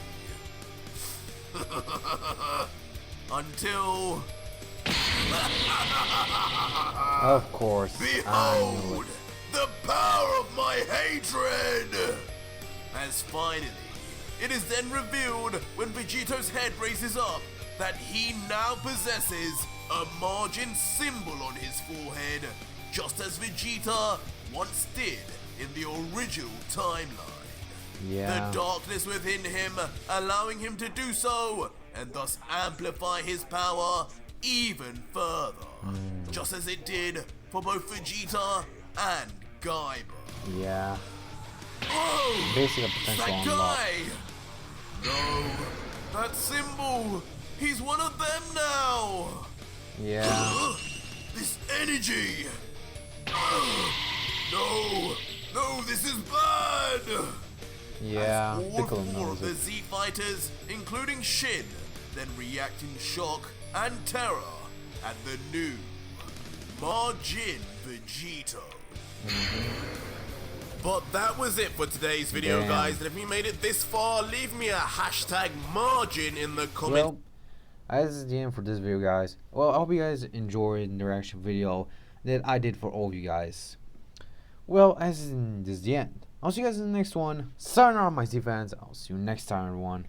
Until... Of course. I knew Behold! it. The power of my hatred! As finally, it is then revealed when Vegito's head raises up that he now possesses a Majin symbol on his forehead, just as Vegeta once did in the original timeline. Yeah. The darkness within him allowing him to do so, and thus amplify his power even further, just as it did for both Vegeta and Gaiba. Yeah. Oh! Basically a potential That unlock. guy! No, that symbol! He's one of them now! Yeah. This energy! No! No, this is bad! Yeah. All Piccolo 4 knows of the it. Z fighters, including Shin, then react in shock and terror at the new Majin Vegito. But that was it for today's video, Damn. guys. And if you made it this far, leave me a hashtag Margin in the comments. Well, this is the end for this video, guys. Well, I hope you guys enjoyed the reaction video that I did for all of you guys. Well, this is the end. I'll see you guys in the next one. Sayonara, my Z fans. I'll see you next time, everyone.